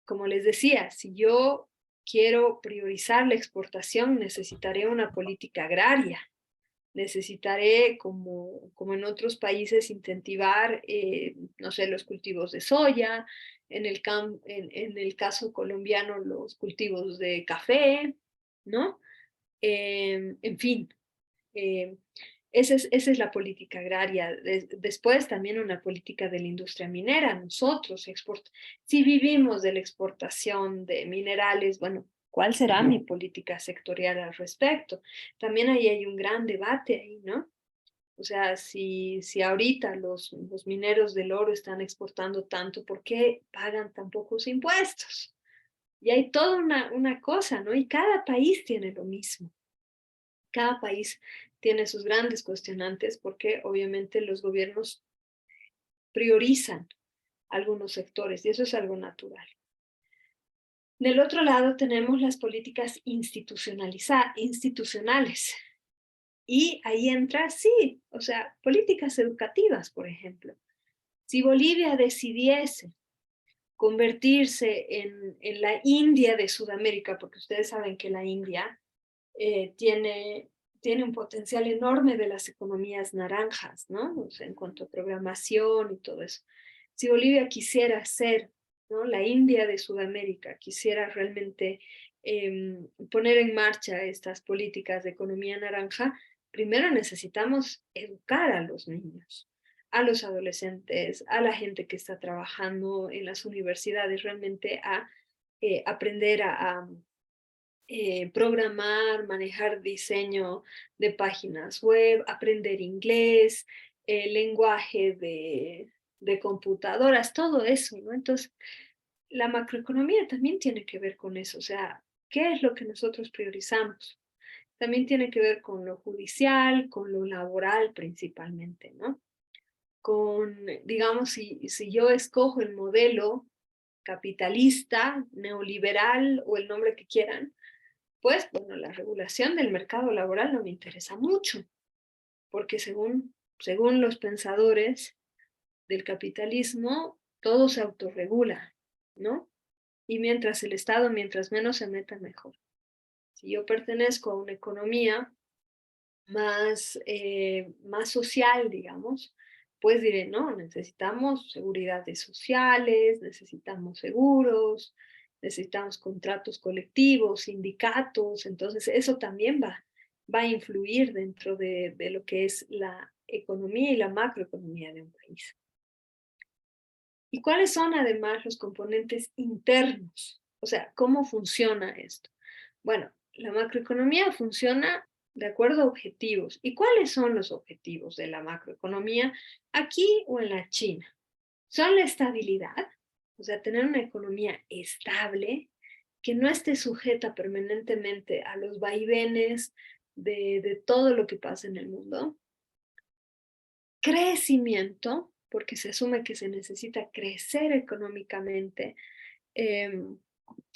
como les decía, si yo quiero priorizar la exportación, necesitaré una política agraria. Necesitaré, como en otros países, incentivar, no sé, los cultivos de soya, en el caso colombiano, los cultivos de café, ¿no? En fin, eh, esa es la política agraria. Después también una política de la industria minera. Nosotros, si vivimos de la exportación de minerales, bueno, ¿cuál será mi política sectorial al respecto? También ahí hay un gran debate ahí, ¿no? O sea, si ahorita los mineros del oro están exportando tanto, ¿por qué pagan tan pocos impuestos? Y hay toda una cosa, ¿no? Y cada país tiene lo mismo. Cada país tiene sus grandes cuestionantes porque obviamente los gobiernos priorizan algunos sectores y eso es algo natural. Del otro lado tenemos las políticas institucionales y ahí entra, sí, o sea, políticas educativas, por ejemplo. Si Bolivia decidiese convertirse en la India de Sudamérica, porque ustedes saben que la India tiene un potencial enorme de las economías naranjas, ¿no? O sea, en cuanto a programación y todo eso. Si Bolivia quisiera ser, ¿no?, la India de Sudamérica, quisiera realmente poner en marcha estas políticas de economía naranja, primero necesitamos educar a los niños, a los adolescentes, a la gente que está trabajando en las universidades, realmente a aprender programar, manejar diseño de páginas web, aprender inglés, lenguaje de computadoras, todo eso, ¿no? Entonces, la macroeconomía también tiene que ver con eso, o sea, ¿qué es lo que nosotros priorizamos? También tiene que ver con lo judicial, con lo laboral principalmente, ¿no? Digamos, si yo escojo el modelo capitalista, neoliberal o el nombre que quieran, pues, bueno, la regulación del mercado laboral no me interesa mucho, porque según los pensadores del capitalismo, todo se autorregula, ¿no? Y mientras el Estado, mientras menos se meta, mejor. Si yo pertenezco a una economía más social, digamos, pues diré, no, necesitamos seguridades sociales, necesitamos seguros, necesitamos contratos colectivos, sindicatos, entonces eso también va a influir dentro de lo que es la economía y la macroeconomía de un país. ¿Y cuáles son además los componentes internos? O sea, ¿cómo funciona esto? Bueno, la macroeconomía funciona de acuerdo a objetivos. ¿Y cuáles son los objetivos de la macroeconomía aquí o en la China? Son la estabilidad, o sea, tener una economía estable, que no esté sujeta permanentemente a los vaivenes de todo lo que pasa en el mundo. Crecimiento, porque se asume que se necesita crecer económicamente. Em,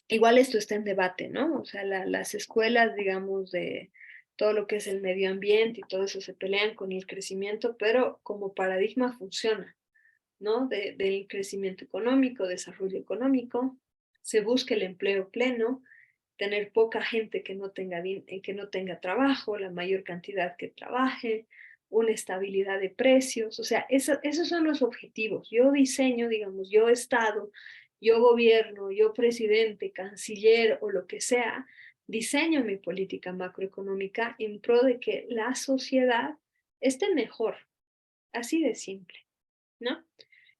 Igual esto está en debate, ¿no? O sea, las escuelas, digamos, de todo lo que es el medio ambiente y todo eso se pelean con el crecimiento, pero como paradigma funciona, ¿no? Del crecimiento económico, desarrollo económico, se busca el empleo pleno, tener poca gente que no tenga trabajo, la mayor cantidad que trabaje, una estabilidad de precios, o sea, esos son los objetivos. Yo diseño, digamos, yo Estado, yo gobierno, yo presidente, canciller o lo que sea, diseño mi política macroeconómica en pro de que la sociedad esté mejor, así de simple, ¿no?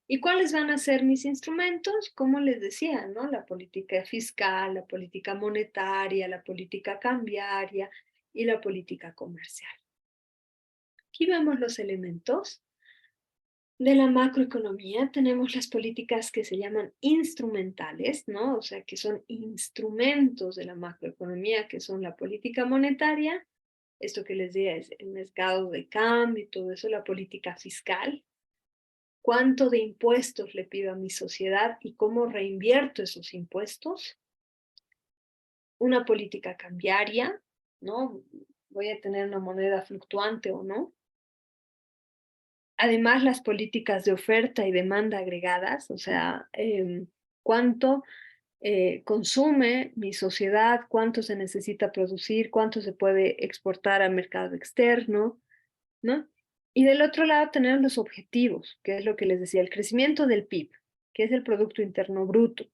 ¿Y cuáles van a ser mis instrumentos? Como les decía, ¿no? La política fiscal, la política monetaria, la política cambiaria y la política comercial. Aquí vemos los elementos de la macroeconomía. Tenemos las políticas que se llaman instrumentales, ¿no? O sea, que son instrumentos de la macroeconomía, que son la política monetaria, esto que les decía es el mercado de cambio y todo eso, la política fiscal, cuánto de impuestos le pido a mi sociedad y cómo reinvierto esos impuestos, una política cambiaria, ¿no? Voy a tener una moneda fluctuante o no. Además, las políticas de oferta y demanda agregadas, o sea, cuánto consume mi sociedad, cuánto se necesita producir, cuánto se puede exportar al mercado externo, ¿no? Y del otro lado tenemos los objetivos, que es lo que les decía, el crecimiento del PIB, que es el Producto Interno Bruto.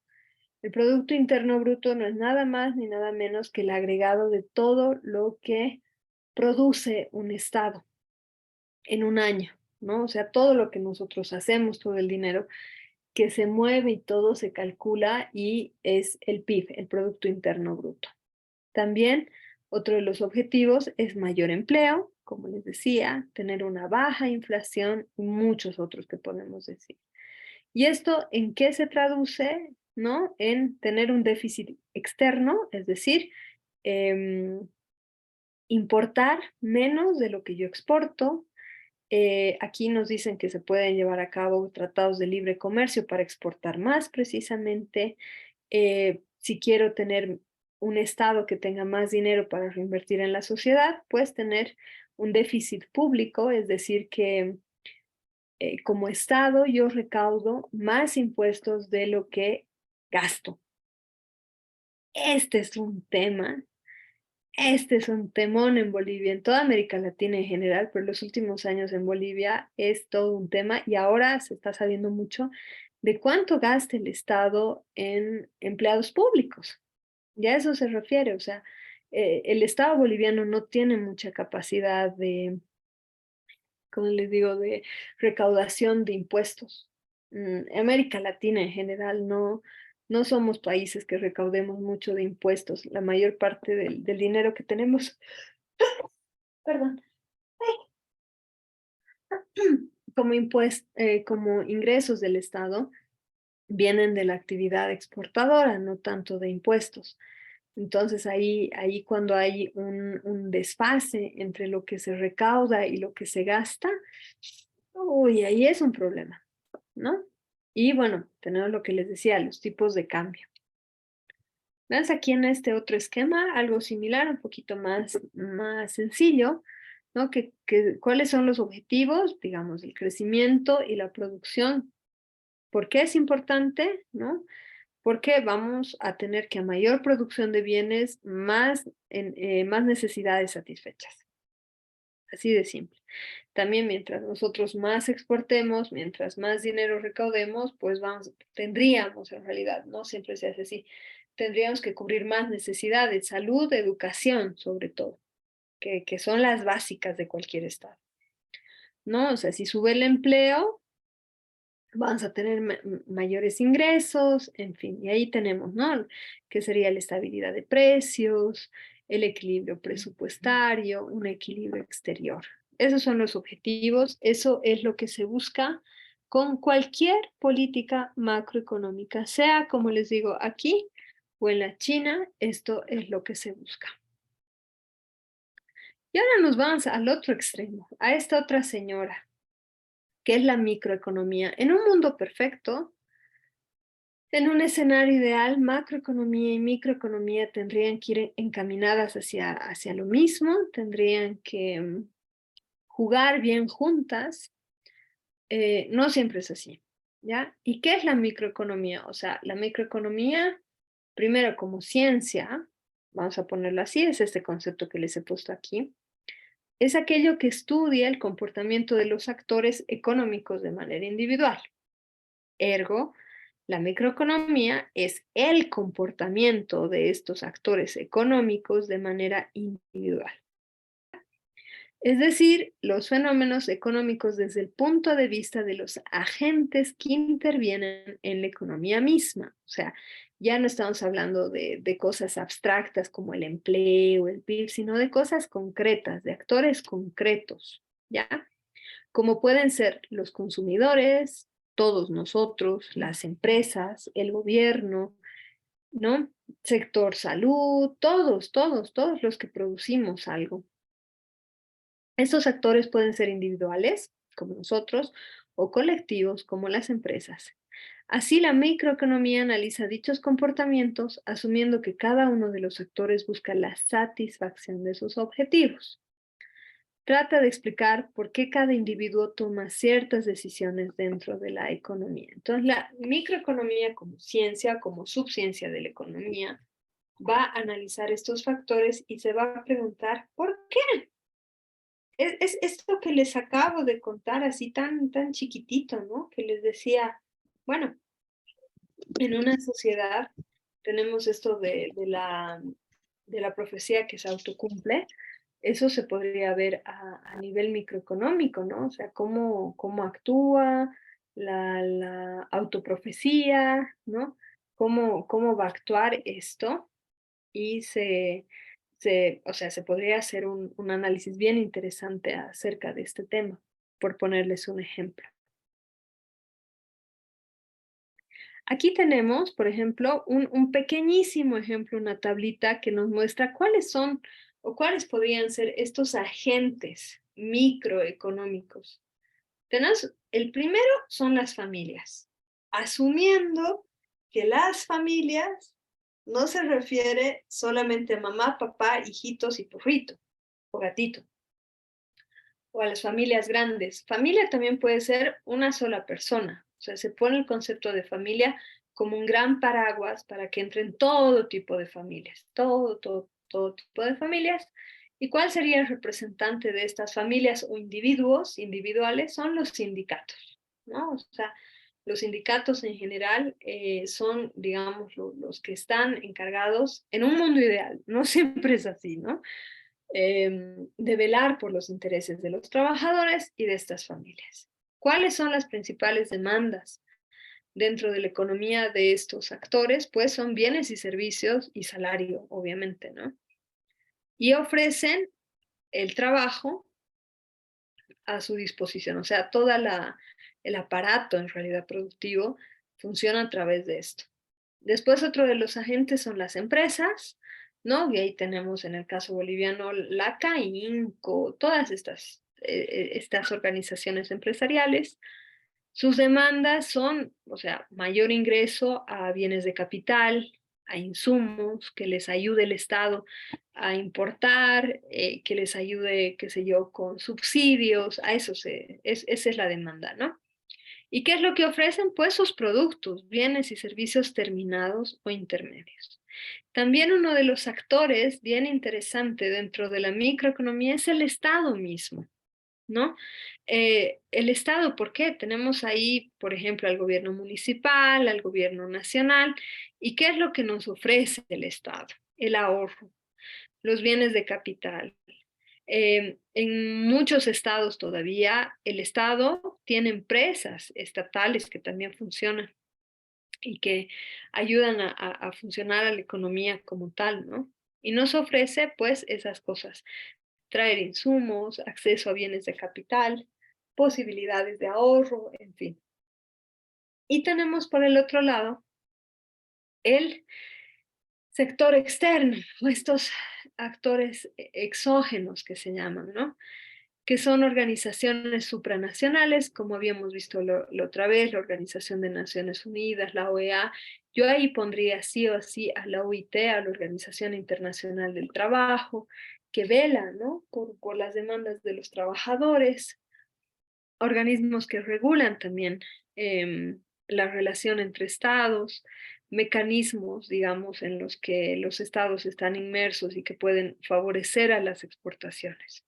El Producto Interno Bruto no es nada más ni nada menos que el agregado de todo lo que produce un Estado en un año, ¿no? O sea, todo lo que nosotros hacemos, todo el dinero que se mueve y todo se calcula y es el PIB, el Producto Interno Bruto. También otro de los objetivos es mayor empleo, como les decía, tener una baja inflación y muchos otros que podemos decir. ¿Y esto en qué se traduce? ¿No? En tener un déficit externo, es decir, importar menos de lo que yo exporto. Aquí nos dicen que se pueden llevar a cabo tratados de libre comercio para exportar más precisamente. Si quiero tener un Estado que tenga más dinero para reinvertir en la sociedad, pues tener un déficit público, es decir, que como Estado yo recaudo más impuestos de lo que gasto. Este es un tema, este es un temón en Bolivia, en toda América Latina en general, pero en los últimos años en Bolivia es todo un tema y ahora se está sabiendo mucho de cuánto gasta el Estado en empleados públicos. Ya a eso se refiere, o sea, el Estado boliviano no tiene mucha capacidad de, como les digo, de recaudación de impuestos. América Latina en general no somos países que recaudemos mucho de impuestos. La mayor parte del dinero que tenemos, perdón, como como ingresos del Estado, vienen de la actividad exportadora, no tanto de impuestos. Entonces ahí cuando hay un desfase entre lo que se recauda y lo que se gasta, uy, ahí es un problema, ¿no? Y bueno, tenemos lo que les decía, los tipos de cambio. ¿Ves aquí en este otro esquema? Algo similar, un poquito más sencillo, ¿no? ¿Cuáles son los objetivos? Digamos, el crecimiento y la producción. ¿Por qué es importante? ¿No? Porque vamos a tener que a mayor producción de bienes, más necesidades satisfechas. Así de simple. También mientras nosotros más exportemos, mientras más dinero recaudemos, pues tendríamos en realidad, no siempre se hace así, tendríamos que cubrir más necesidades, salud, educación sobre todo, que son las básicas de cualquier estado. ¿No? O sea, si sube el empleo, vamos a tener mayores ingresos, en fin, y ahí tenemos, ¿no? Que sería la estabilidad de precios, el equilibrio presupuestario, un equilibrio exterior. Esos son los objetivos, eso es lo que se busca con cualquier política macroeconómica, sea como les digo aquí o en la China, esto es lo que se busca. Y ahora nos vamos al otro extremo, a esta otra señora, que es la microeconomía. En un mundo perfecto, en un escenario ideal, macroeconomía y microeconomía tendrían que ir encaminadas hacia lo mismo, tendrían que jugar bien juntas. No siempre es así, ¿ya? ¿Y qué es la microeconomía? O sea, la microeconomía, primero como ciencia, vamos a ponerlo así, es este concepto que les he puesto aquí, es aquello que estudia el comportamiento de los actores económicos de manera individual. Ergo, la microeconomía es el comportamiento de estos actores económicos de manera individual. Es decir, los fenómenos económicos desde el punto de vista de los agentes que intervienen en la economía misma. O sea, ya no estamos hablando de cosas abstractas como el empleo, el PIB, sino de cosas concretas, de actores concretos, ¿ya? Como pueden ser los consumidores, todos nosotros, las empresas, el gobierno, ¿no? Sector salud, todos los que producimos algo. Estos actores pueden ser individuales, como nosotros, o colectivos, como las empresas. Así, la microeconomía analiza dichos comportamientos, asumiendo que cada uno de los actores busca la satisfacción de sus objetivos. trata de explicar por qué cada individuo toma ciertas decisiones dentro de la economía. Entonces, la microeconomía como ciencia, como subciencia de la economía, va a analizar estos factores y se va a preguntar, ¿por qué? Es esto que les acabo de contar así tan chiquitito, ¿no? Que les decía, bueno, en una sociedad tenemos esto de la profecía que se autocumple. Eso se podría ver a nivel microeconómico, ¿no? O sea, cómo actúa la autoprofecía, ¿no? Cómo va a actuar esto y o sea, se podría hacer un análisis bien interesante acerca de este tema, por ponerles un ejemplo. Aquí tenemos, por ejemplo, un pequeñísimo ejemplo, una tablita que nos muestra cuáles son o cuáles podrían ser estos agentes microeconómicos. Tenemos, el primero son las familias, asumiendo que las familias no se refiere solamente a mamá, papá, hijitos y perrito o gatito, o a las familias grandes. Familia también puede ser una sola persona. O sea, se pone el concepto de familia como un gran paraguas para que entren todo tipo de familias, todo tipo de familias. ¿Y cuál sería el representante de estas familias o individuos individuales? Son los sindicatos, ¿no? O sea, los sindicatos en general son, digamos, los que están encargados en un mundo ideal. No siempre es así, ¿no? De velar por los intereses de los trabajadores y de estas familias. ¿Cuáles son las principales demandas dentro de la economía de estos actores? Pues son bienes y servicios y salario, obviamente, ¿no? Y ofrecen el trabajo a su disposición, o sea, el aparato en realidad productivo funciona a través de esto. Después otro de los agentes son las empresas, ¿no? Y ahí tenemos en el caso boliviano la CAINCO, todas estas organizaciones empresariales. Sus demandas son, o sea, mayor ingreso a bienes de capital, a insumos, que les ayude el Estado a importar, que les ayude, qué sé yo, con subsidios, esa es la demanda, ¿no? ¿Y qué es lo que ofrecen? Pues sus productos, bienes y servicios terminados o intermedios. También uno de los actores bien interesante dentro de la microeconomía es el Estado mismo, ¿no? El Estado, ¿por qué? Tenemos ahí, por ejemplo, al gobierno municipal, al gobierno nacional, ¿y qué es lo que nos ofrece el Estado? El ahorro, los bienes de capital. En muchos estados todavía el Estado tiene empresas estatales que también funcionan y que ayudan a funcionar a la economía como tal, ¿no? Y nos ofrece pues esas cosas, traer insumos, acceso a bienes de capital, posibilidades de ahorro, en fin. Y tenemos por el otro lado el sector externo, o estos actores exógenos que se llaman, ¿no? Que son organizaciones supranacionales, como habíamos visto la otra vez, la Organización de Naciones Unidas, la OEA. Yo ahí pondría sí o sí a la OIT, a la Organización Internacional del Trabajo, que vela, ¿no? Por las demandas de los trabajadores, organismos que regulan también la relación entre estados, mecanismos, digamos, en los que los estados están inmersos y que pueden favorecer a las exportaciones.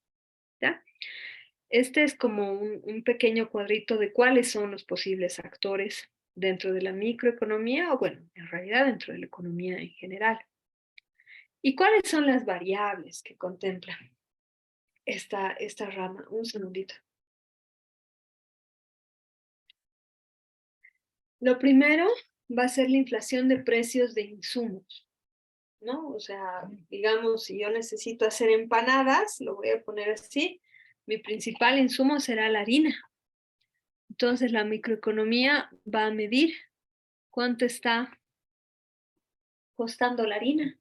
¿Ya? Este es como un pequeño cuadrito de cuáles son los posibles actores dentro de la microeconomía o bueno, en realidad dentro de la economía en general. ¿Y cuáles son las variables que contempla esta rama? Un segundito. Lo primero va a ser la inflación de precios de insumos, ¿no? O sea, digamos, si yo necesito hacer empanadas, lo voy a poner así, mi principal insumo será la harina. Entonces, la microeconomía va a medir cuánto está costando la harina,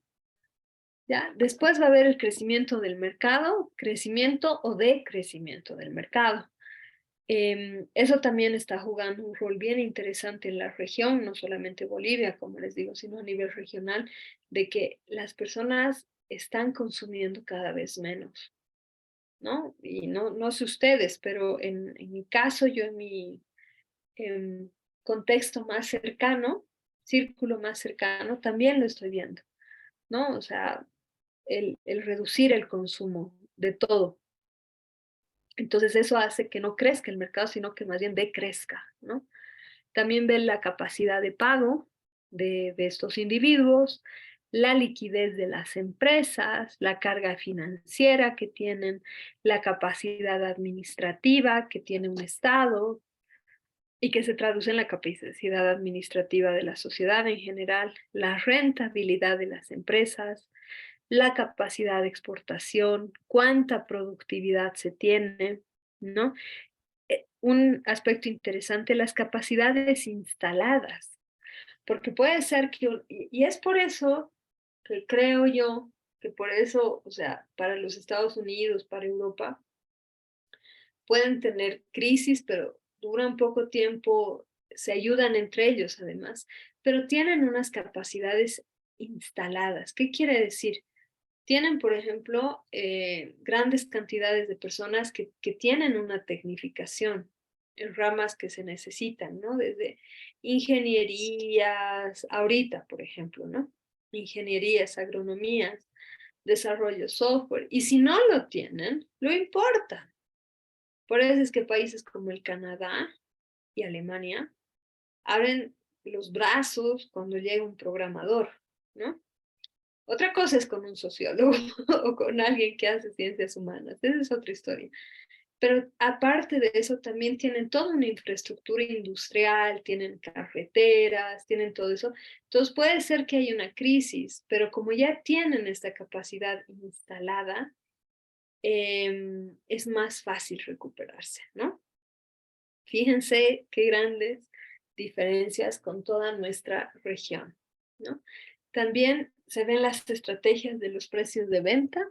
¿ya? Después va a haber el crecimiento del mercado, crecimiento o decrecimiento del mercado. Eso también está jugando un rol bien interesante en la región, no solamente Bolivia, como les digo, sino a nivel regional, de que las personas están consumiendo cada vez menos. ¿no? Y no sé ustedes, pero en mi caso, yo en mi em, contexto más cercano, círculo más cercano, también lo estoy viendo, ¿no? O sea, el reducir el consumo de todo. Entonces eso hace que no crezca el mercado, sino que más bien decrezca, ¿no? También ven la capacidad de pago de estos individuos, la liquidez de las empresas, la carga financiera que tienen, la capacidad administrativa que tiene un Estado y que se traduce en la capacidad administrativa de la sociedad en general, la rentabilidad de las empresas, la capacidad de exportación, cuánta productividad se tiene, ¿no? Un aspecto interesante, las capacidades instaladas, porque puede ser que, y es por eso que creo yo, que por eso, o sea, para los Estados Unidos, para Europa, pueden tener crisis, pero duran poco tiempo, se ayudan entre ellos además, pero tienen unas capacidades instaladas. ¿Qué quiere decir? Tienen, por ejemplo, grandes cantidades de personas que tienen una tecnificación en ramas que se necesitan, ¿no? Desde ingenierías, ahorita, por ejemplo, ¿no? Ingenierías, agronomías, desarrollo software. Y si no lo tienen, lo importan. Por eso es que países como el Canadá y Alemania abren los brazos cuando llega un programador, ¿no? Otra cosa es con un sociólogo o con alguien que hace ciencias humanas, esa es otra historia. Pero aparte de eso, también tienen toda una infraestructura industrial, tienen carreteras, tienen todo eso. Entonces puede ser que haya una crisis, pero como ya tienen esta capacidad instalada, es más fácil recuperarse, ¿no? Fíjense qué grandes diferencias con toda nuestra región, ¿no? También se ven las estrategias de los precios de venta,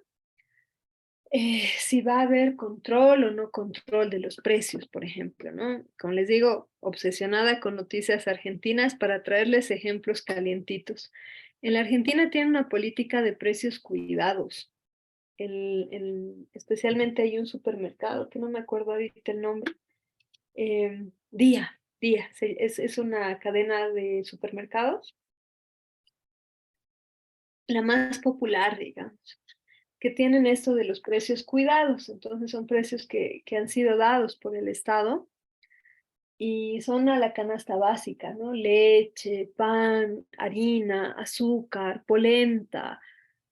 si va a haber control o no control de los precios, por ejemplo, ¿no? Como les digo, obsesionada con noticias argentinas para traerles ejemplos calientitos. En la Argentina tiene una política de precios cuidados. Especialmente hay un supermercado, que no me acuerdo ahorita el nombre, Día, es una cadena de supermercados, la más popular, digamos, que tienen esto de los precios cuidados. Entonces son precios que han sido dados por el Estado y son a la canasta básica, ¿no? Leche, pan, harina, azúcar, polenta,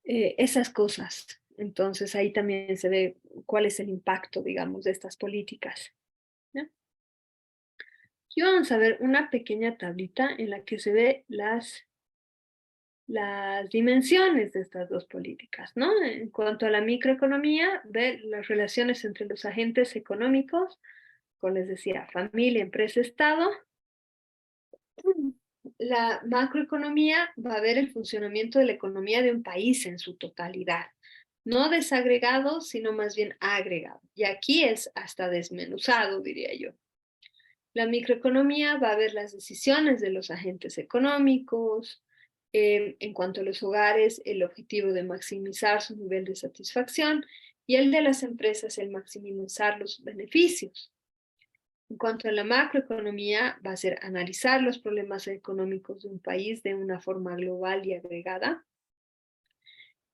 esas cosas. Entonces ahí también se ve cuál es el impacto, digamos, de estas políticas, ¿no? Aquí vamos a ver una pequeña tablita en la que se ve las dimensiones de estas dos políticas, ¿no? En cuanto a la microeconomía, ve las relaciones entre los agentes económicos, como les decía, familia, empresa, Estado. La macroeconomía va a ver el funcionamiento de la economía de un país en su totalidad, no desagregado, sino más bien agregado. Y aquí es hasta desmenuzado, diría yo. La microeconomía va a ver las decisiones de los agentes económicos. En cuanto a los hogares, el objetivo de maximizar su nivel de satisfacción y el de las empresas, el maximizar los beneficios. En cuanto a la macroeconomía, va a ser analizar los problemas económicos de un país de una forma global y agregada.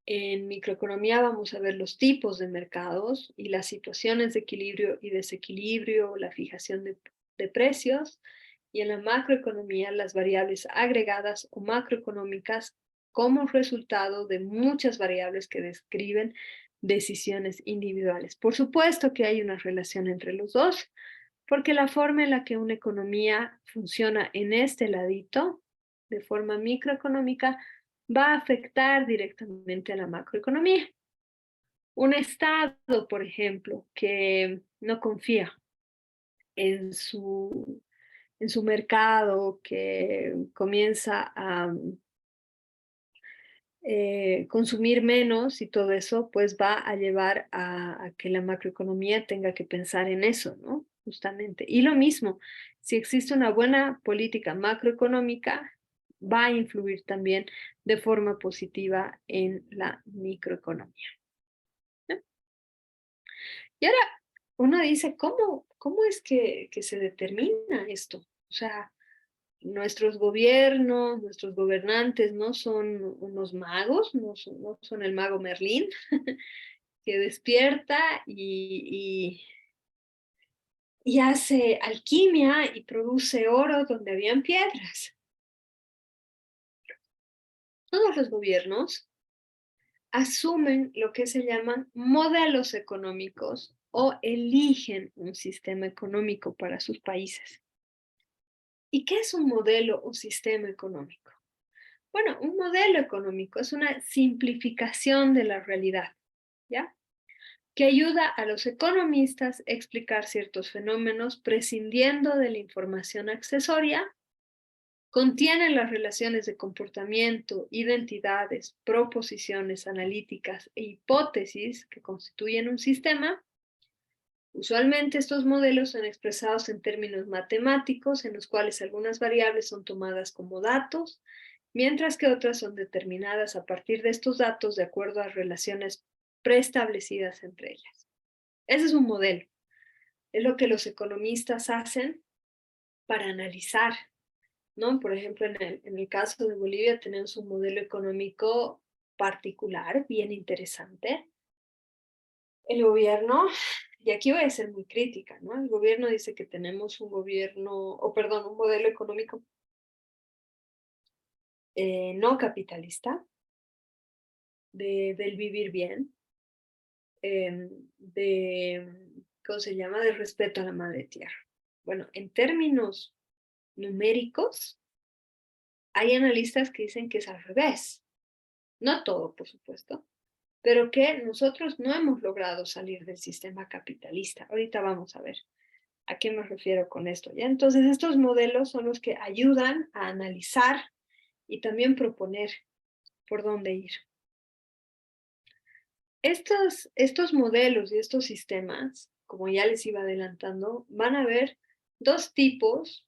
En microeconomía vamos a ver los tipos de mercados y las situaciones de equilibrio y desequilibrio, la fijación de precios. Y en la macroeconomía, las variables agregadas o macroeconómicas como resultado de muchas variables que describen decisiones individuales. Por supuesto que hay una relación entre los dos, porque la forma en la que una economía funciona en este ladito, de forma microeconómica, va a afectar directamente a la macroeconomía. Un Estado, por ejemplo, que no confía en su mercado, que comienza a consumir menos y todo eso, pues va a llevar a que la macroeconomía tenga que pensar en eso, ¿no? Justamente. Y lo mismo, si existe una buena política macroeconómica, va a influir también de forma positiva en la microeconomía, ¿no? Y ahora uno dice, ¿cómo es que se determina esto? O sea, nuestros gobiernos, nuestros gobernantes no son unos magos, no son el mago Merlín que despierta y hace alquimia y produce oro donde habían piedras. Todos los gobiernos asumen lo que se llaman modelos económicos o eligen un sistema económico para sus países. ¿Y qué es un modelo o sistema económico? Bueno, un modelo económico es una simplificación de la realidad, ¿ya? Que ayuda a los economistas a explicar ciertos fenómenos prescindiendo de la información accesoria, contiene las relaciones de comportamiento, identidades, proposiciones analíticas e hipótesis que constituyen un sistema. Usualmente estos modelos son expresados en términos matemáticos, en los cuales algunas variables son tomadas como datos, mientras que otras son determinadas a partir de estos datos de acuerdo a relaciones preestablecidas entre ellas. Ese es un modelo. Es lo que los economistas hacen para analizar, ¿no? Por ejemplo, en el caso de Bolivia tenemos un modelo económico particular, bien interesante. El gobierno, y aquí voy a ser muy crítica, ¿no? El gobierno dice que tenemos un gobierno, o perdón, un modelo económico no capitalista, del vivir bien, ¿cómo se llama? De respeto a la madre tierra. Bueno, en términos numéricos, hay analistas que dicen que es al revés. No todo, por supuesto, pero que nosotros no hemos logrado salir del sistema capitalista. Ahorita vamos a ver a qué me refiero con esto, ¿ya? Entonces, estos modelos son los que ayudan a analizar y también proponer por dónde ir. Estos modelos y estos sistemas, como ya les iba adelantando, van a haber dos tipos,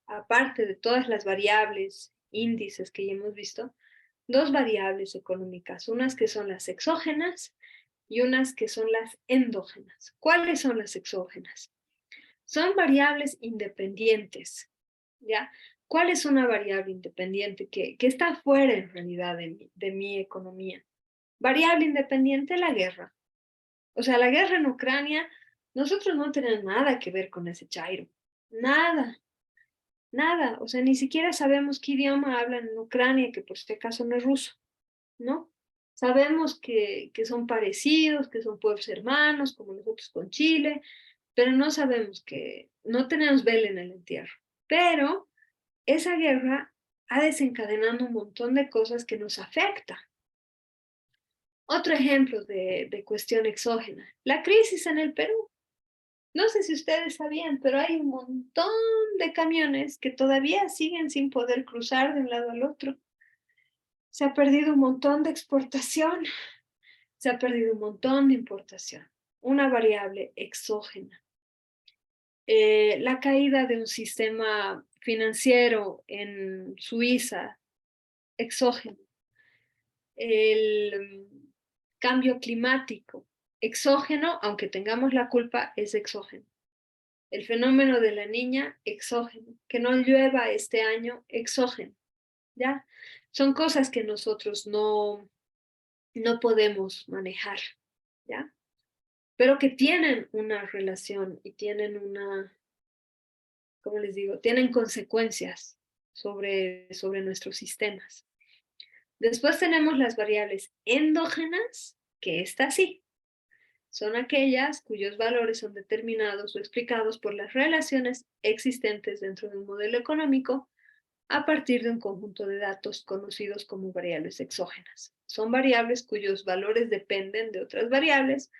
aparte de todas las variables, índices que ya hemos visto, dos variables económicas, unas que son las exógenas y unas que son las endógenas. ¿Cuáles son las exógenas? Son variables independientes, ¿ya? ¿Cuál es una variable independiente que está fuera en realidad de mi economía? Variable independiente, la guerra. O sea, la guerra en Ucrania, nosotros no tenemos nada que ver con ese chairo. Nada, nada. O sea, ni siquiera sabemos qué idioma hablan en Ucrania, que por este caso no es ruso, ¿no? Sabemos que son parecidos, que son pueblos hermanos, como nosotros con Chile, pero no sabemos no tenemos vela en el entierro. Pero esa guerra ha desencadenado un montón de cosas que nos afectan. Otro ejemplo de cuestión exógena, la crisis en el Perú. No sé si ustedes sabían, pero hay un montón de camiones que todavía siguen sin poder cruzar de un lado al otro. Se ha perdido un montón de exportación, se ha perdido un montón de importación. Una variable exógena. La caída de un sistema financiero en Suiza, exógeno. El cambio climático, exógeno, aunque tengamos la culpa, es exógeno. El fenómeno de la niña, exógeno. Que no llueva este año, exógeno. ¿Ya? Son cosas que nosotros no podemos manejar, ¿ya? Pero que tienen una relación y tienen ¿cómo les digo? Tienen consecuencias sobre nuestros sistemas. Después tenemos las variables endógenas, que estas sí, son aquellas cuyos valores son determinados o explicados por las relaciones existentes dentro de un modelo económico a partir de un conjunto de datos conocidos como variables exógenas. Son variables cuyos valores dependen de otras variables,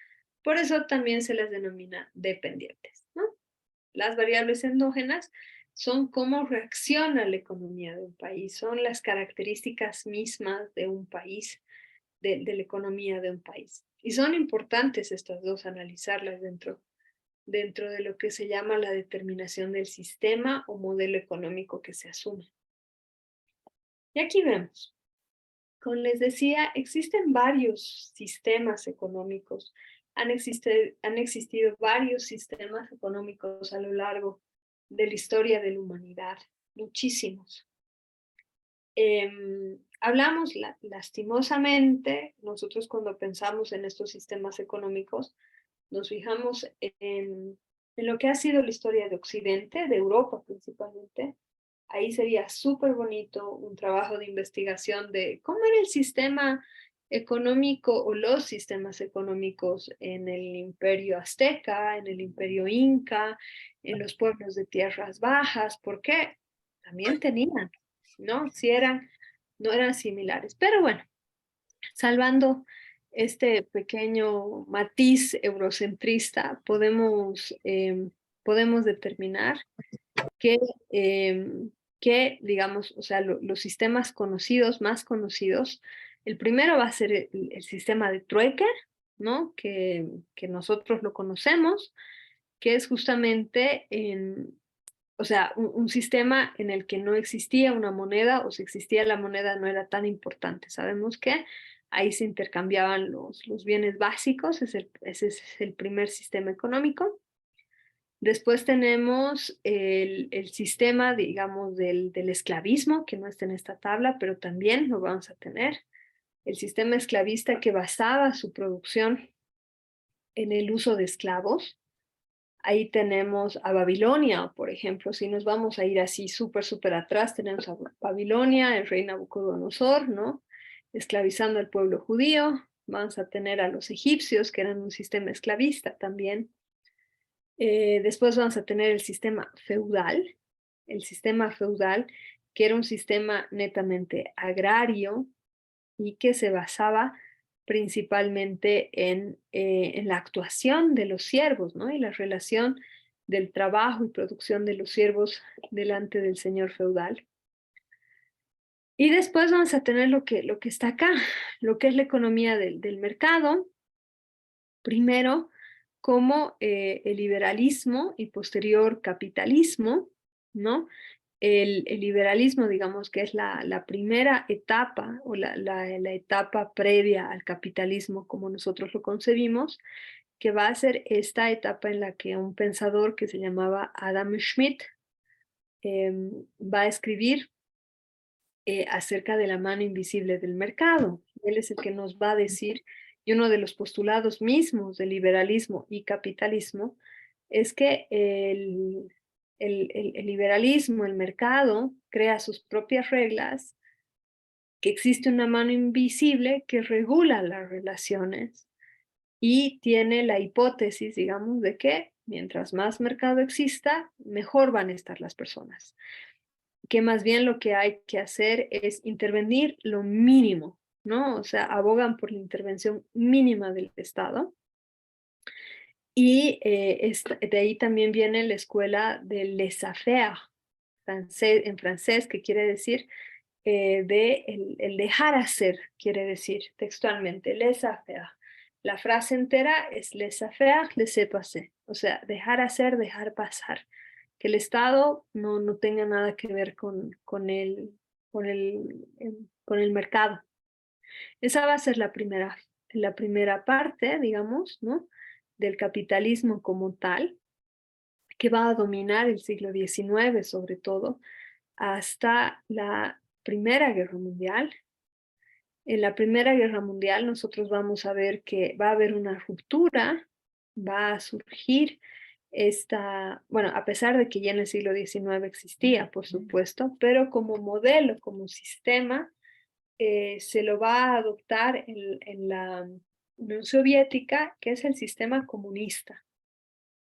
por eso también se las denomina dependientes, ¿no? Las variables endógenas son cómo reacciona la economía de un país, son las características mismas de un país, de la economía de un país. Y son importantes estas dos, analizarlas dentro de lo que se llama la determinación del sistema o modelo económico que se asume. Y aquí vemos, como les decía, existen varios sistemas económicos han existido varios sistemas económicos a lo largo de la historia de la humanidad, muchísimos. Hablamos lastimosamente, nosotros cuando pensamos en estos sistemas económicos, nos fijamos en lo que ha sido la historia de Occidente, de Europa principalmente. Ahí sería súper bonito un trabajo de investigación de cómo era el sistema económico o los sistemas económicos en el imperio azteca, en el imperio inca, en los pueblos de tierras bajas, porque también tenían, ¿no? Si eran, no eran similares. Pero bueno, salvando este pequeño matiz eurocentrista, podemos determinar que, digamos, o sea, los sistemas conocidos, más conocidos, el primero va a ser el sistema de trueque, ¿no? Que nosotros lo conocemos, que es justamente o sea, un sistema en el que no existía una moneda, o si existía la moneda no era tan importante. Sabemos que ahí se intercambiaban los bienes básicos, ese es el primer sistema económico. Después tenemos el sistema, digamos, del esclavismo, que no está en esta tabla, pero también lo vamos a tener. El sistema esclavista que basaba su producción en el uso de esclavos. Ahí tenemos a Babilonia, por ejemplo, si nos vamos a ir así súper atrás, tenemos a Babilonia, el rey Nabucodonosor, ¿no? Esclavizando al pueblo judío. Vamos a tener a los egipcios, que eran un sistema esclavista también. Después vamos a tener el sistema feudal, que era un sistema netamente agrario y que se basaba principalmente en la actuación de los siervos, ¿no? Y la relación del trabajo y producción de los siervos delante del señor feudal. Y después vamos a tener lo que está acá, lo que es la economía del mercado. Primero, como el liberalismo y posterior capitalismo, ¿no? El liberalismo, digamos que es la primera etapa o la etapa previa al capitalismo como nosotros lo concebimos, que va a ser esta etapa en la que un pensador que se llamaba Adam Smith va a escribir acerca de la mano invisible del mercado. Él es el que nos va a decir, y uno de los postulados mismos del liberalismo y capitalismo es que el liberalismo, el mercado, crea sus propias reglas, que existe una mano invisible que regula las relaciones y tiene la hipótesis, digamos, de que mientras más mercado exista, mejor van a estar las personas, que más bien lo que hay que hacer es intervenir lo mínimo, ¿no? O sea, abogan por la intervención mínima del Estado. Y de ahí también viene la escuela del laissez-faire, en francés, que quiere decir el dejar hacer, quiere decir textualmente, laissez-faire. La frase entera es laissez-faire, laissez-passer, o sea, dejar hacer, dejar pasar, que el Estado no tenga nada que ver con con el mercado. Esa va a ser la primera parte, digamos, ¿no? Del capitalismo como tal, que va a dominar el siglo XIX sobre todo, hasta la Primera Guerra Mundial. En la Primera Guerra Mundial nosotros vamos a ver que va a haber una ruptura, va a surgir bueno, a pesar de que ya en el siglo XIX existía, por supuesto, pero como modelo, como sistema, se lo va a adoptar en la Unión Soviética, que es el sistema comunista,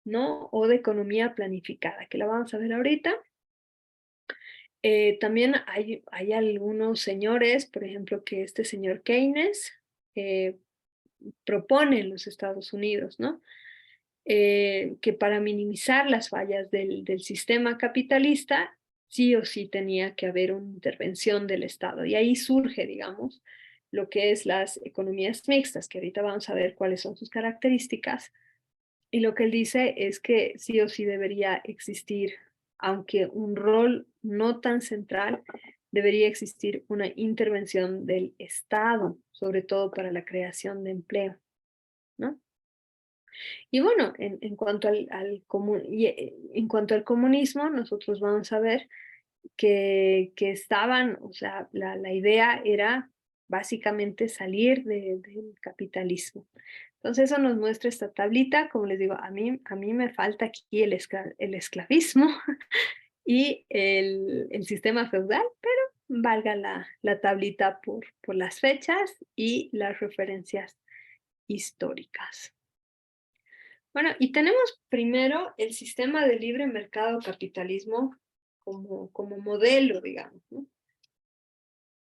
¿no? O de economía planificada, que la vamos a ver ahorita. También hay algunos señores, por ejemplo, que este señor Keynes eh, propone en los Estados Unidos, ¿no? Que para minimizar las fallas del sistema capitalista, sí o sí tenía que haber una intervención del Estado. Y ahí surge, digamos, lo que es las economías mixtas, que ahorita vamos a ver cuáles son sus características. Y lo que él dice es que sí o sí debería existir, aunque un rol no tan central, debería existir una intervención del Estado, sobre todo para la creación de empleo, ¿no? Y bueno, en cuanto al comunismo, nosotros vamos a ver que estaban, o sea, la idea era básicamente salir del capitalismo. Entonces eso nos muestra esta tablita, como les digo, a mí me falta aquí el esclavismo y el sistema feudal, pero valga la tablita por las fechas y las referencias históricas. Bueno, y tenemos primero el sistema de libre mercado capitalismo como modelo, digamos, ¿no?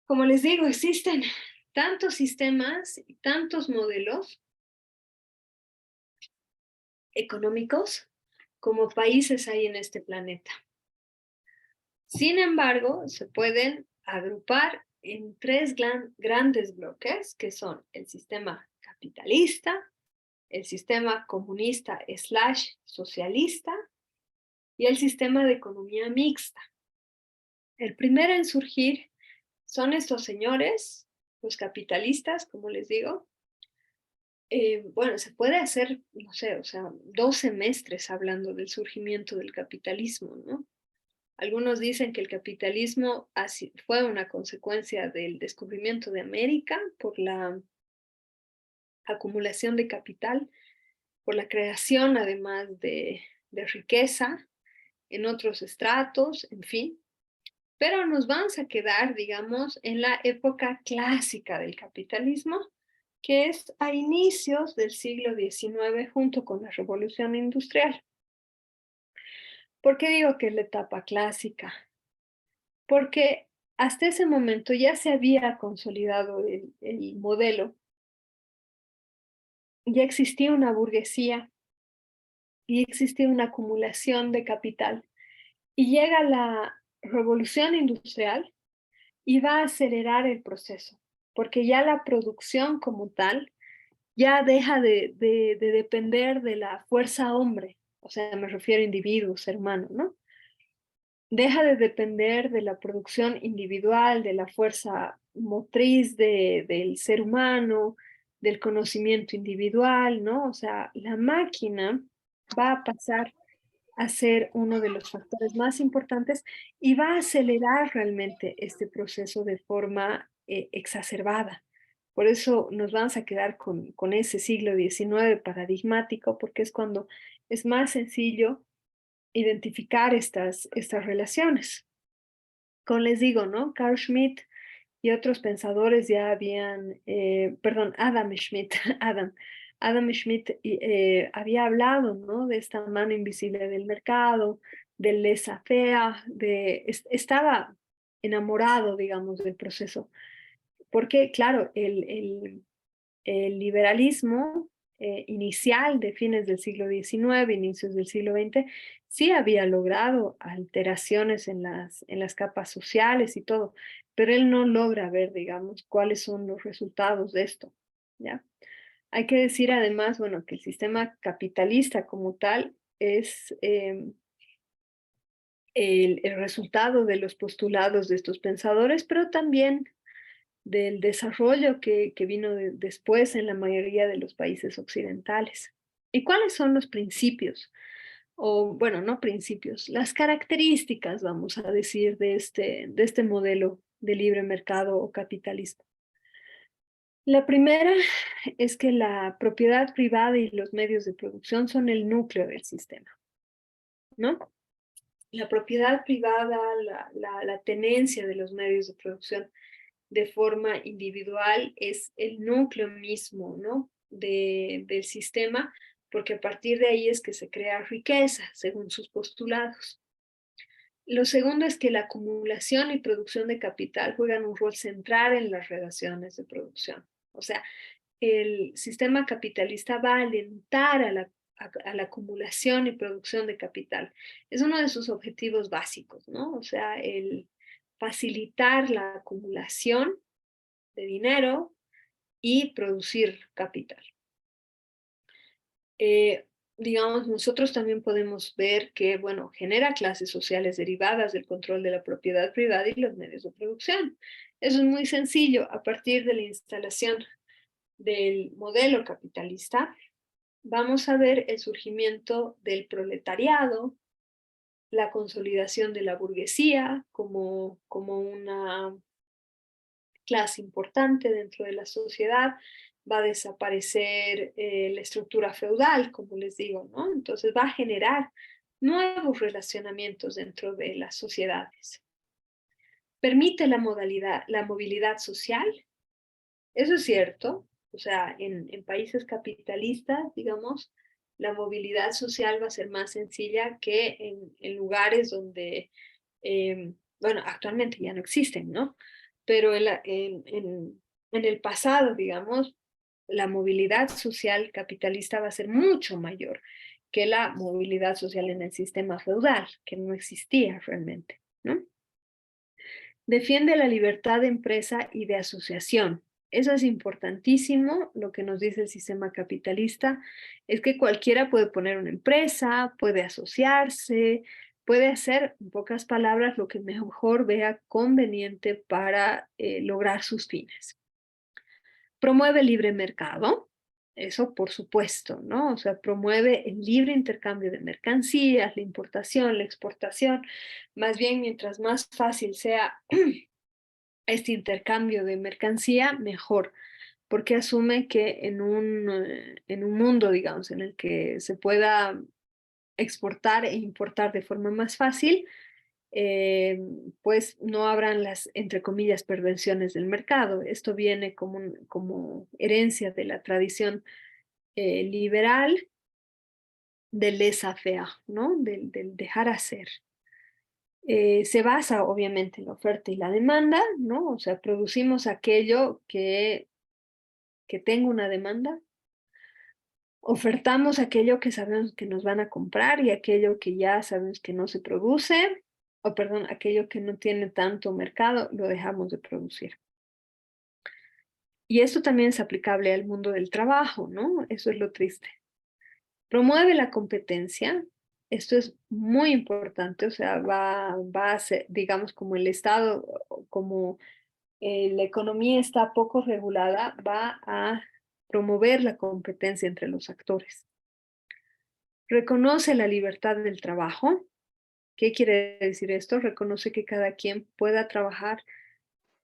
Como les digo, existen tantos sistemas y tantos modelos económicos como países hay en este planeta. Sin embargo, se pueden agrupar en tres grandes bloques, que son el sistema capitalista, el sistema comunista slash socialista y el sistema de economía mixta. El primero en surgir son estos señores, los capitalistas, como les digo. Bueno, se puede hacer, no sé, o sea, 2 semestres hablando del surgimiento del capitalismo, ¿no? Algunos dicen que el capitalismo fue una consecuencia del descubrimiento de América por la acumulación de capital, por la creación además de riqueza en otros estratos, en fin. Pero nos vamos a quedar, digamos, en la época clásica del capitalismo, que es a inicios del siglo XIX junto con la Revolución Industrial. ¿Por qué digo que es la etapa clásica? Porque hasta ese momento ya se había consolidado el modelo, ya existía una burguesía y existía una acumulación de capital. Y llega la Revolución Industrial y va a acelerar el proceso, porque ya la producción como tal ya deja de depender de la fuerza hombre, o sea, me refiero a individuo, ser humano, ¿no? Deja de depender de la producción individual, de la fuerza motriz del ser humano, del conocimiento individual, ¿no? O sea, la máquina va a pasar a ser uno de los factores más importantes y va a acelerar realmente este proceso de forma exacerbada. Por eso nos vamos a quedar con ese siglo XIX paradigmático, porque es cuando es más sencillo identificar estas relaciones. Como les digo, ¿no? Carl Schmitt y otros pensadores ya habían, perdón, Adam Schmitt, Adam Schmitt había hablado, ¿no? De esta mano invisible del mercado, del laissez-faire, estaba enamorado, digamos, del proceso, porque, claro, el liberalismo inicial de fines del siglo XIX, inicios del siglo XX, sí había logrado alteraciones en las capas sociales y todo, pero él no logra ver, digamos, cuáles son los resultados de esto, ¿ya? Hay que decir además, bueno, que el sistema capitalista como tal es el resultado de los postulados de estos pensadores, pero también del desarrollo que vino después en la mayoría de los países occidentales. ¿Y cuáles son los principios? O bueno, no principios, las características, vamos a decir, de este modelo de libre mercado o capitalismo. La primera es que la propiedad privada y los medios de producción son el núcleo del sistema, ¿no? La propiedad privada, la tenencia de los medios de producción de forma individual es el núcleo mismo, ¿no? Del sistema, porque a partir de ahí es que se crea riqueza, según sus postulados. Lo segundo es que la acumulación y producción de capital juegan un rol central en las relaciones de producción. O sea, el sistema capitalista va a alentar a la acumulación y producción de capital. Es uno de sus objetivos básicos, ¿no? O sea, el facilitar la acumulación de dinero y producir capital. Eh, digamos, nosotros también podemos ver que, bueno, genera clases sociales derivadas del control de la propiedad privada y los medios de producción. Eso es muy sencillo. A partir de la instalación del modelo capitalista, vamos a ver el surgimiento del proletariado, la consolidación de la burguesía como una clase importante dentro de la sociedad, va a desaparecer la estructura feudal, como les digo, ¿no? Entonces va a generar nuevos relacionamientos dentro de las sociedades. Permite la movilidad social, eso es cierto, o sea, en países capitalistas, digamos, la movilidad social va a ser más sencilla que en lugares donde, bueno, actualmente ya no existen, ¿no? Pero en el pasado, digamos, la movilidad social capitalista va a ser mucho mayor que la movilidad social en el sistema feudal, que no existía realmente, ¿no? Defiende la libertad de empresa y de asociación. Eso es importantísimo. Lo que nos dice el sistema capitalista es que cualquiera puede poner una empresa, puede asociarse, puede hacer, en pocas palabras, lo que mejor vea conveniente para lograr sus fines. Promueve el libre mercado, eso por supuesto, ¿no? O sea, promueve el libre intercambio de mercancías, la importación, la exportación. Más bien, mientras más fácil sea este intercambio de mercancía, mejor, porque asume que en un mundo, digamos, en el que se pueda exportar e importar de forma más fácil, eh, pues no habrán las, entre comillas, perversiones del mercado. Esto viene como herencia de la tradición liberal del laissez-faire, ¿no? Del dejar hacer. Se basa obviamente en la oferta y la demanda, ¿no? O sea, producimos aquello que tenga una demanda, ofertamos aquello que sabemos que nos van a comprar y aquello que ya sabemos que no se produce, o perdón, aquello que no tiene tanto mercado, lo dejamos de producir. Y esto también es aplicable al mundo del trabajo, ¿no? Eso es lo triste. Promueve la competencia. Esto es muy importante, o sea, va a ser, digamos, como el Estado, como la economía está poco regulada, va a promover la competencia entre los actores. Reconoce la libertad del trabajo. ¿Qué quiere decir esto? Reconoce que cada quien pueda trabajar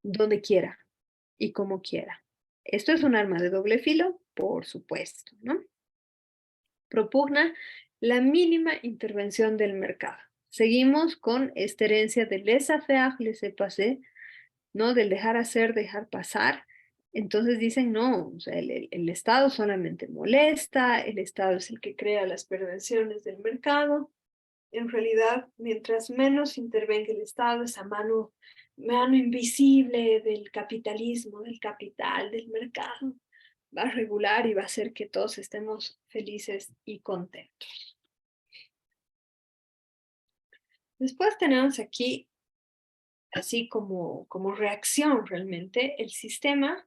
donde quiera y como quiera. ¿Esto es un arma de doble filo? Por supuesto, ¿no? Propugna la mínima intervención del mercado. Seguimos con esta herencia del laissez-faire, laissez-passer, ¿no? Del dejar hacer, dejar pasar. Entonces dicen, no, o sea, el Estado solamente molesta, el Estado es el que crea las perversiones del mercado. En realidad, mientras menos intervenga el Estado, esa mano invisible del capitalismo, del capital, del mercado, va a regular y va a hacer que todos estemos felices y contentos. Después tenemos aquí, así como reacción realmente, el sistema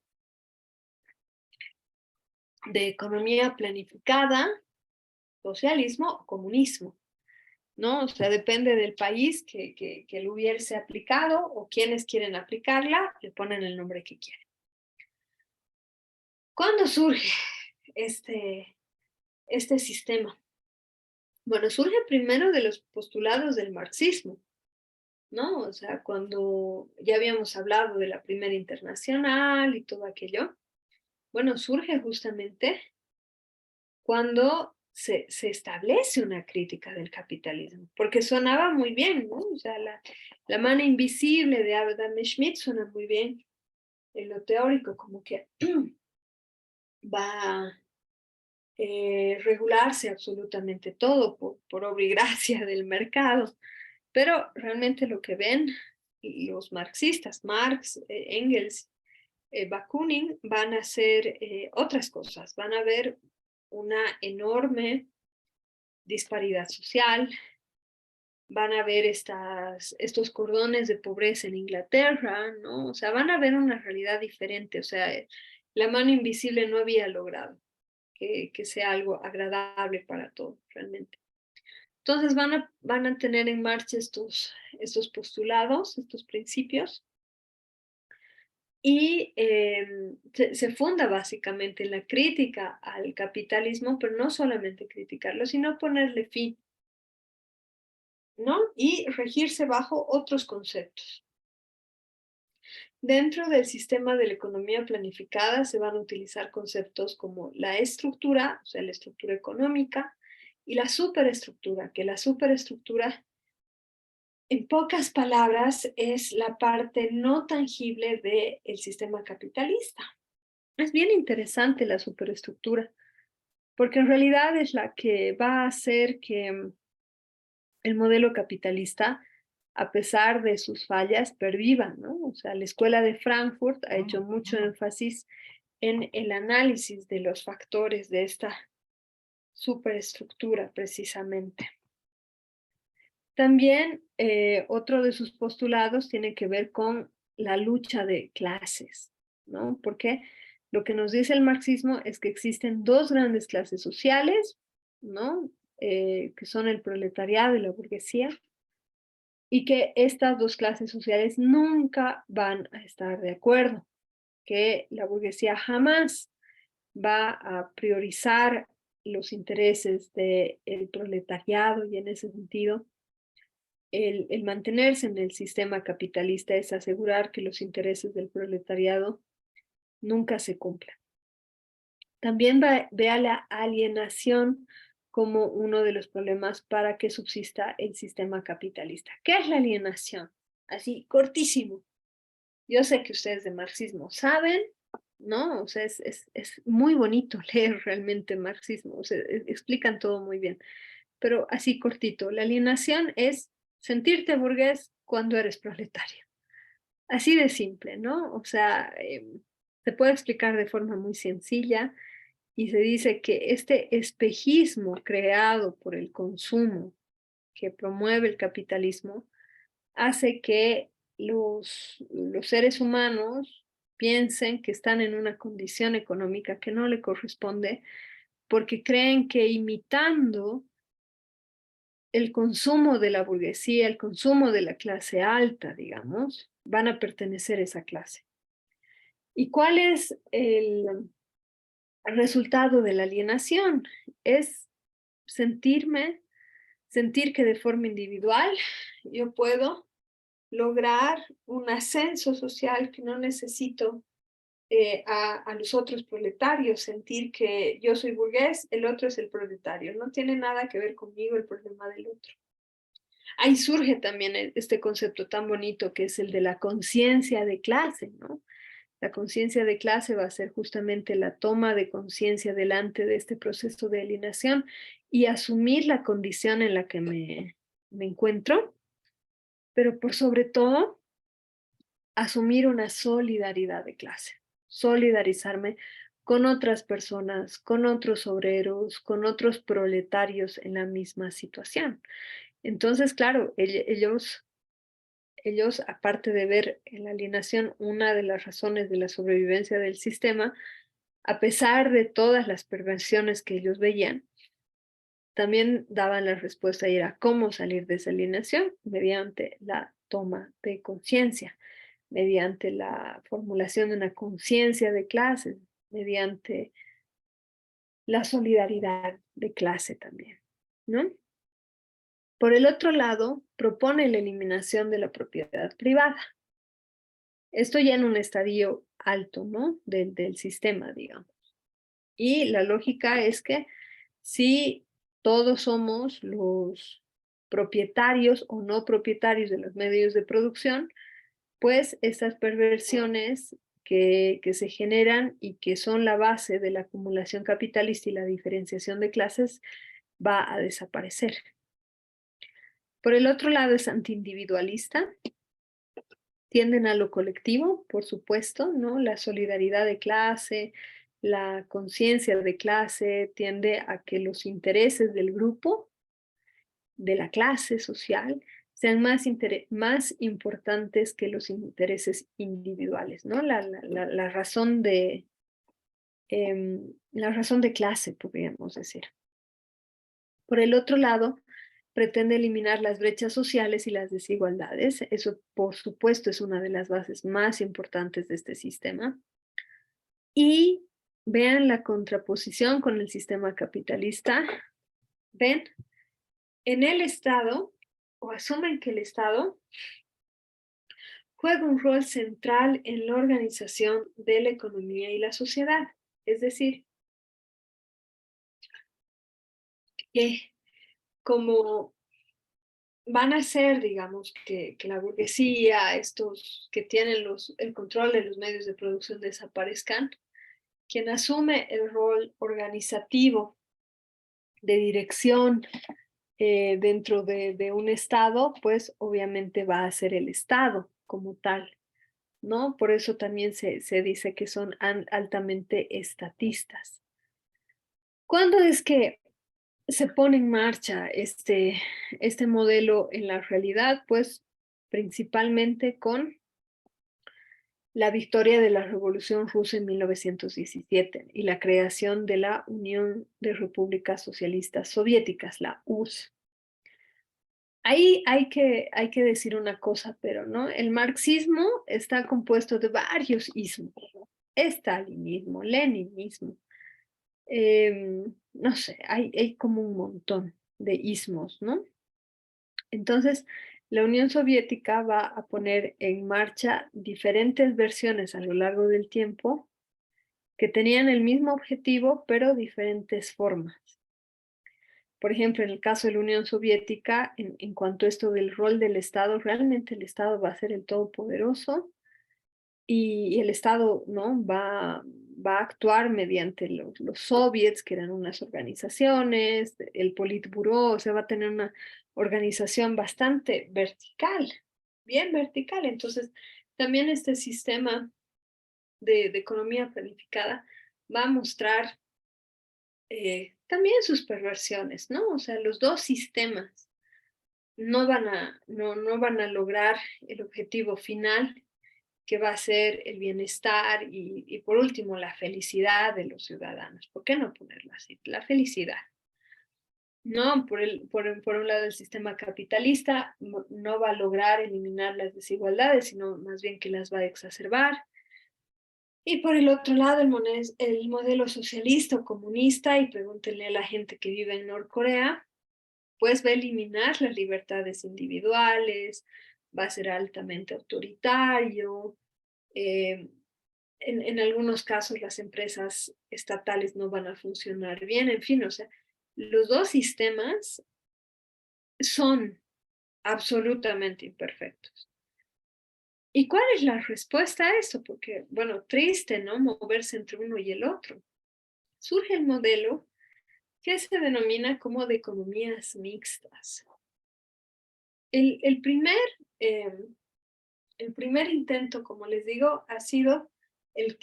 de economía planificada, socialismo o comunismo, ¿no? O sea, depende del país que lo hubiese aplicado o quienes quieren aplicarla, le ponen el nombre que quieren. ¿Cuándo surge este sistema? Bueno, surge primero de los postulados del marxismo, ¿no? O sea, cuando ya habíamos hablado de la Primera Internacional y todo aquello, bueno, surge justamente cuando se establece una crítica del capitalismo, porque sonaba muy bien, ¿no? O sea, la mano invisible de Adam Smith suena muy bien en lo teórico, como que va a regularse absolutamente todo por obra y gracia del mercado, pero realmente lo que ven los marxistas, Marx, Engels, Bakunin, van a hacer otras cosas, van a ver una enorme disparidad social, van a ver estos cordones de pobreza en Inglaterra, ¿no? O sea, van a ver una realidad diferente, o sea, la mano invisible no había logrado que sea algo agradable para todos, realmente. Entonces van a tener en marcha estos postulados, estos principios, y se funda básicamente en la crítica al capitalismo, pero no solamente criticarlo, sino ponerle fin, ¿no? Y regirse bajo otros conceptos. Dentro del sistema de la economía planificada se van a utilizar conceptos como la estructura, o sea, la estructura económica, y la superestructura, que la superestructura, en pocas palabras, es la parte no tangible del sistema capitalista. Es bien interesante la superestructura, porque en realidad es la que va a hacer que el modelo capitalista, a pesar de sus fallas, perviva, ¿no? O sea, la Escuela de Frankfurt ha hecho mucho énfasis en el análisis de los factores de esta superestructura, precisamente. También otro de sus postulados tiene que ver con la lucha de clases, ¿no? Porque lo que nos dice el marxismo es que existen dos grandes clases sociales, ¿no? Que son el proletariado y la burguesía, y que estas dos clases sociales nunca van a estar de acuerdo, que la burguesía jamás va a priorizar los intereses del proletariado, y en ese sentido el mantenerse en el sistema capitalista es asegurar que los intereses del proletariado nunca se cumplan. También ve a la alienación como uno de los problemas para que subsista el sistema capitalista. ¿Qué es la alienación? Así, cortísimo. Yo sé que ustedes de marxismo saben, ¿no? O sea, es muy bonito leer realmente marxismo, o sea, explican todo muy bien. Pero así cortito, la alienación es sentirte burgués cuando eres proletario. Así de simple, ¿no? O sea, se puede explicar de forma muy sencilla y se dice que este espejismo creado por el consumo que promueve el capitalismo hace que los seres humanos piensen que están en una condición económica que no le corresponde porque creen que imitando el consumo de la burguesía, el consumo de la clase alta, digamos, van a pertenecer a esa clase. ¿Y cuál es el resultado de la alienación? Es sentir que de forma individual yo puedo lograr un ascenso social, que no necesito a los otros proletarios, sentir que yo soy burgués, el otro es el proletario, no tiene nada que ver conmigo el problema del otro. Ahí surge también este concepto tan bonito que es el de la conciencia de clase, ¿no? La conciencia de clase va a ser justamente la toma de conciencia delante de este proceso de alienación y asumir la condición en la que me encuentro, pero por sobre todo, asumir una solidaridad de clase, solidarizarme con otras personas, con otros obreros, con otros proletarios en la misma situación. Entonces, claro, ellos, aparte de ver en la alienación una de las razones de la sobrevivencia del sistema, a pesar de todas las perversiones que ellos veían, también daban la respuesta y era cómo salir de esa alienación mediante la toma de conciencia, mediante la formulación de una conciencia de clases, mediante la solidaridad de clase también, ¿no? Por el otro lado, propone la eliminación de la propiedad privada. Esto ya en un estadio alto, ¿no? Del sistema, digamos. Y la lógica es que si todos somos los propietarios o no propietarios de los medios de producción, pues estas perversiones que se generan y que son la base de la acumulación capitalista y la diferenciación de clases va a desaparecer. Por el otro lado es antiindividualista, tienden a lo colectivo, por supuesto, ¿no? La solidaridad de clase, la conciencia de clase tiende a que los intereses del grupo, de la clase social, sean más importantes que los intereses individuales, ¿no? La razón la razón de clase, podríamos decir. Por el otro lado, pretende eliminar las brechas sociales y las desigualdades. Eso, por supuesto, es una de las bases más importantes de este sistema. Y vean la contraposición con el sistema capitalista. Ven, en el Estado, o asumen que el Estado juega un rol central en la organización de la economía y la sociedad. Es decir, que como van a ser, digamos, que la burguesía, estos que tienen el control de los medios de producción desaparezcan, quien asume el rol organizativo de dirección dentro de un Estado, pues obviamente va a ser el Estado como tal, ¿no? Por eso también se dice que son altamente estatistas. ¿Cuándo es que se pone en marcha este modelo en la realidad? Pues principalmente con la victoria de la Revolución Rusa en 1917 y la creación de la Unión de Repúblicas Socialistas Soviéticas, la URSS. Ahí hay que decir una cosa, pero ¿no? El marxismo está compuesto de varios ismos, estalinismo, leninismo, no sé, hay como un montón de ismos, ¿no? Entonces, la Unión Soviética va a poner en marcha diferentes versiones a lo largo del tiempo que tenían el mismo objetivo, pero diferentes formas. Por ejemplo, en el caso de la Unión Soviética, en cuanto a esto del rol del Estado, realmente el Estado va a ser el todopoderoso y el Estado, ¿no? va a actuar mediante los soviets, que eran unas organizaciones, el Politburó, o sea, va a tener una organización bastante vertical, bien vertical. Entonces, también este sistema de economía planificada va a mostrar también sus perversiones, ¿no? O sea, los dos sistemas no van a lograr el objetivo final, que va a ser el bienestar y por último la felicidad de los ciudadanos. ¿Por qué no ponerlo así? La felicidad. No, por un lado el sistema capitalista no va a lograr eliminar las desigualdades, sino más bien que las va a exacerbar. Y por el otro lado, el modelo socialista o comunista, y pregúntenle a la gente que vive en Norcorea, pues va a eliminar las libertades individuales, va a ser altamente autoritario. eh, en algunos casos las empresas estatales no van a funcionar bien, en fin, o sea, los dos sistemas son absolutamente imperfectos. ¿Y cuál es la respuesta a esto? Porque, bueno, triste, ¿no? Moverse entre uno y el otro. Surge el modelo que se denomina como de economías mixtas. El, el, primer, eh, el primer intento, como les digo, ha sido el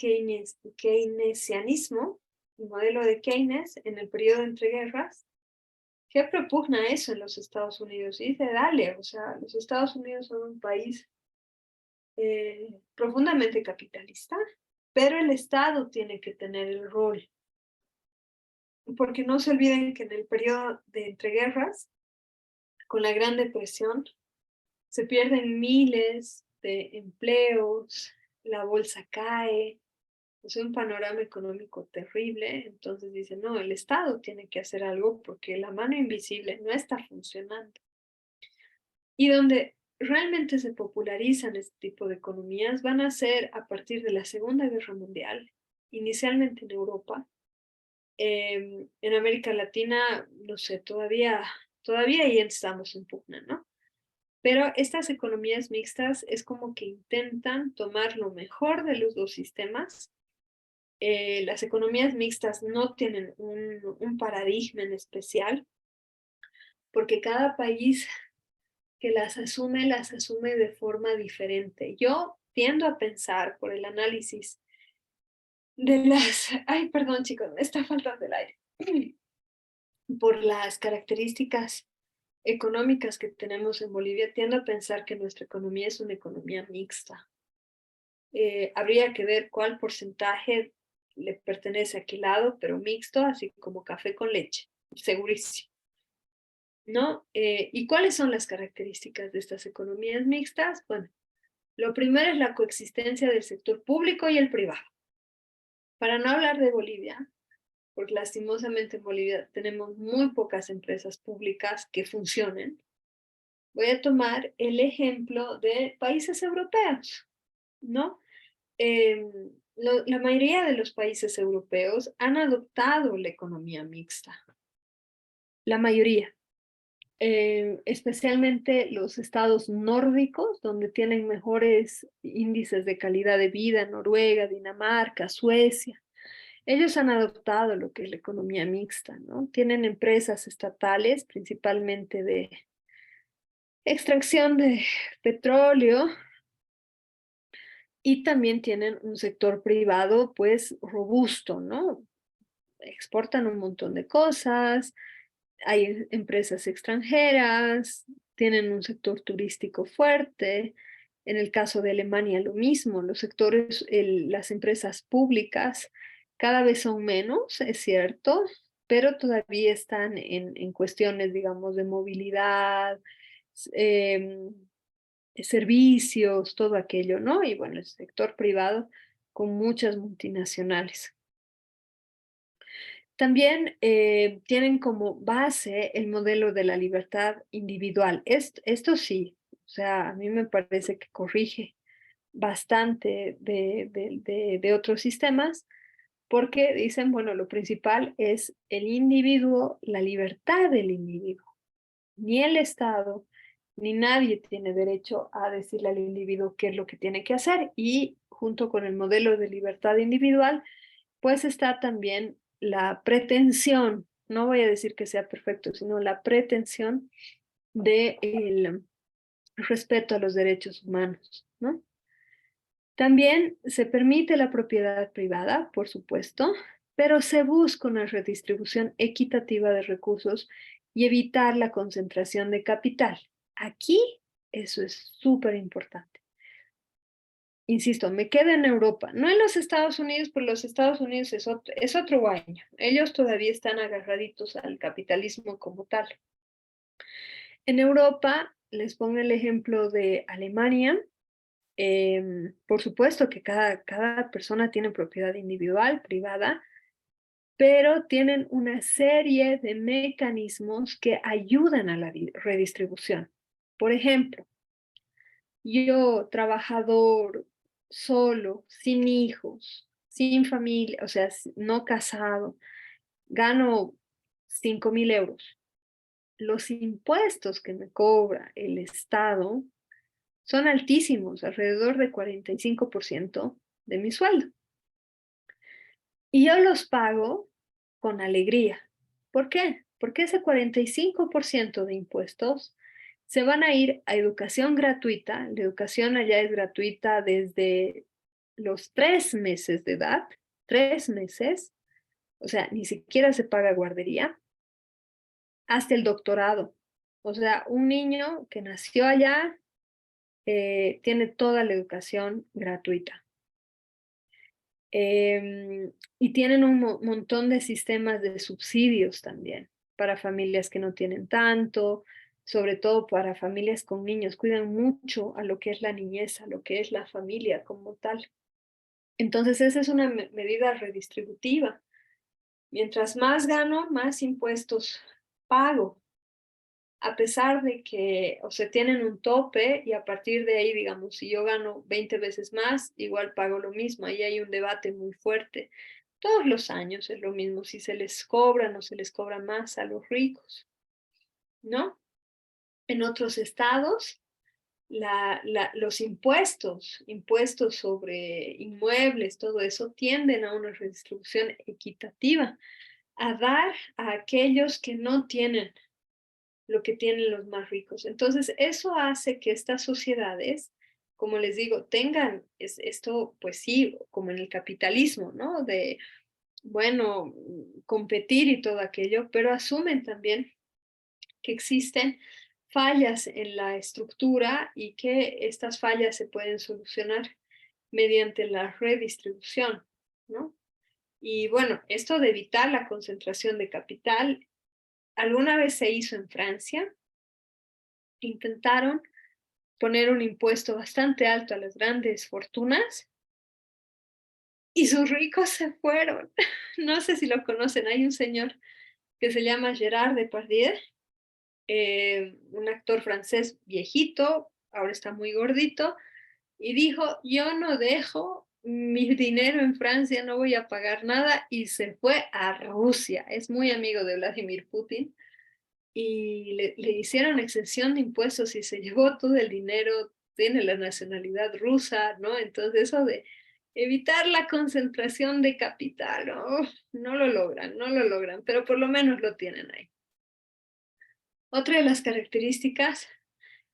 keynesianismo, el modelo de Keynes en el periodo entre guerras, que propugna eso en los Estados Unidos. Y dice, dale, o sea, los Estados Unidos son un país profundamente capitalista, pero el Estado tiene que tener el rol. Porque no se olviden que en el periodo de entreguerras, con la Gran Depresión, se pierden miles de empleos, la bolsa cae, es un panorama económico terrible. Entonces dicen, no, el Estado tiene que hacer algo porque la mano invisible no está funcionando. Y donde realmente se popularizan este tipo de economías van a ser a partir de la Segunda Guerra Mundial, inicialmente en Europa. En América Latina, no sé, todavía ahí estamos en pugna, ¿no? Pero estas economías mixtas es como que intentan tomar lo mejor de los dos sistemas. Las economías mixtas no tienen un paradigma en especial, porque cada país que las asume de forma diferente. Yo tiendo a pensar por el análisis ay, perdón chicos, me está faltando el aire, por las características económicas que tenemos en Bolivia, tiendo a pensar que nuestra economía es una economía mixta. Habría que ver cuál porcentaje le pertenece a qué lado, pero mixto, así como café con leche, segurísimo. ¿no? ¿Y cuáles son las características de estas economías mixtas? Bueno, lo primero es la coexistencia del sector público y el privado. Para no hablar de Bolivia, porque lastimosamente en Bolivia tenemos muy pocas empresas públicas que funcionen, voy a tomar el ejemplo de países europeos, ¿no? La mayoría de los países europeos han adoptado la economía mixta, la mayoría. Especialmente los estados nórdicos, donde tienen mejores índices de calidad de vida, Noruega, Dinamarca, Suecia. Ellos han adoptado lo que es la economía mixta, ¿no? Tienen empresas estatales, principalmente de extracción de petróleo, y también tienen un sector privado, pues, robusto, ¿no? Exportan un montón de cosas, hay empresas extranjeras, tienen un sector turístico fuerte. En el caso de Alemania, lo mismo, los sectores, las empresas públicas cada vez son menos, es cierto, pero todavía están en cuestiones, digamos, de movilidad, em, servicios, todo aquello, ¿no? Y bueno, el sector privado con muchas multinacionales. También tienen como base el modelo de la libertad individual. Esto sí, o sea, a mí me parece que corrige bastante de otros sistemas, porque dicen, bueno, lo principal es el individuo, la libertad del individuo. Ni el Estado, ni nadie tiene derecho a decirle al individuo qué es lo que tiene que hacer. Y junto con el modelo de libertad individual, pues está también la pretensión, no voy a decir que sea perfecto, sino la pretensión del respeto a los derechos humanos, ¿no? También se permite la propiedad privada, por supuesto, pero se busca una redistribución equitativa de recursos y evitar la concentración de capital. Aquí eso es súper importante. Insisto, me quedo en Europa, no en los Estados Unidos, porque los Estados Unidos es otro baño. Ellos todavía están agarraditos al capitalismo como tal. En Europa, les pongo el ejemplo de Alemania. Por supuesto que cada persona tiene propiedad individual, privada, pero tienen una serie de mecanismos que ayudan a la redistribución. Por ejemplo, yo, trabajador, solo, sin hijos, sin familia, o sea, no casado, gano 5.000 euros. Los impuestos que me cobra el Estado son altísimos, alrededor de 45% de mi sueldo. Y yo los pago con alegría. ¿Por qué? Porque ese 45% de impuestos se van a ir a educación gratuita. La educación allá es gratuita desde los 3 meses de edad, 3 meses, o sea, ni siquiera se paga guardería, hasta el doctorado. O sea, un niño que nació allá tiene toda la educación gratuita. Y tienen un montón de sistemas de subsidios también para familias que no tienen tanto, sobre todo para familias con niños. Cuidan mucho a lo que es la niñez, a lo que es la familia como tal. Entonces, esa es una medida redistributiva. Mientras más gano, más impuestos pago, a pesar de que, o sea, tienen un tope y a partir de ahí, digamos, si yo gano 20 veces más, igual pago lo mismo. Ahí hay un debate muy fuerte. Todos los años es lo mismo, si se les cobra o no se les cobra más a los ricos, ¿no? En otros estados, los impuestos sobre inmuebles, todo eso, tienden a una redistribución equitativa, a dar a aquellos que no tienen lo que tienen los más ricos. Entonces, eso hace que estas sociedades, como les digo, tengan esto, pues sí, como en el capitalismo, ¿no? De, bueno, competir y todo aquello, pero asumen también que existen fallas en la estructura y que estas fallas se pueden solucionar mediante la redistribución, ¿no? Y bueno, esto de evitar la concentración de capital alguna vez se hizo en Francia, intentaron poner un impuesto bastante alto a las grandes fortunas y sus ricos se fueron. No sé si lo conocen, hay un señor que se llama Gerard Depardieu, un actor francés viejito, ahora está muy gordito, y dijo, yo no dejo mi dinero en Francia, no voy a pagar nada, y se fue a Rusia. Es muy amigo de Vladimir Putin, y le hicieron exención de impuestos y se llevó todo el dinero, tiene la nacionalidad rusa, ¿no? Entonces eso de evitar la concentración de capital, oh, no lo logran, pero por lo menos lo tienen ahí. Otra de las características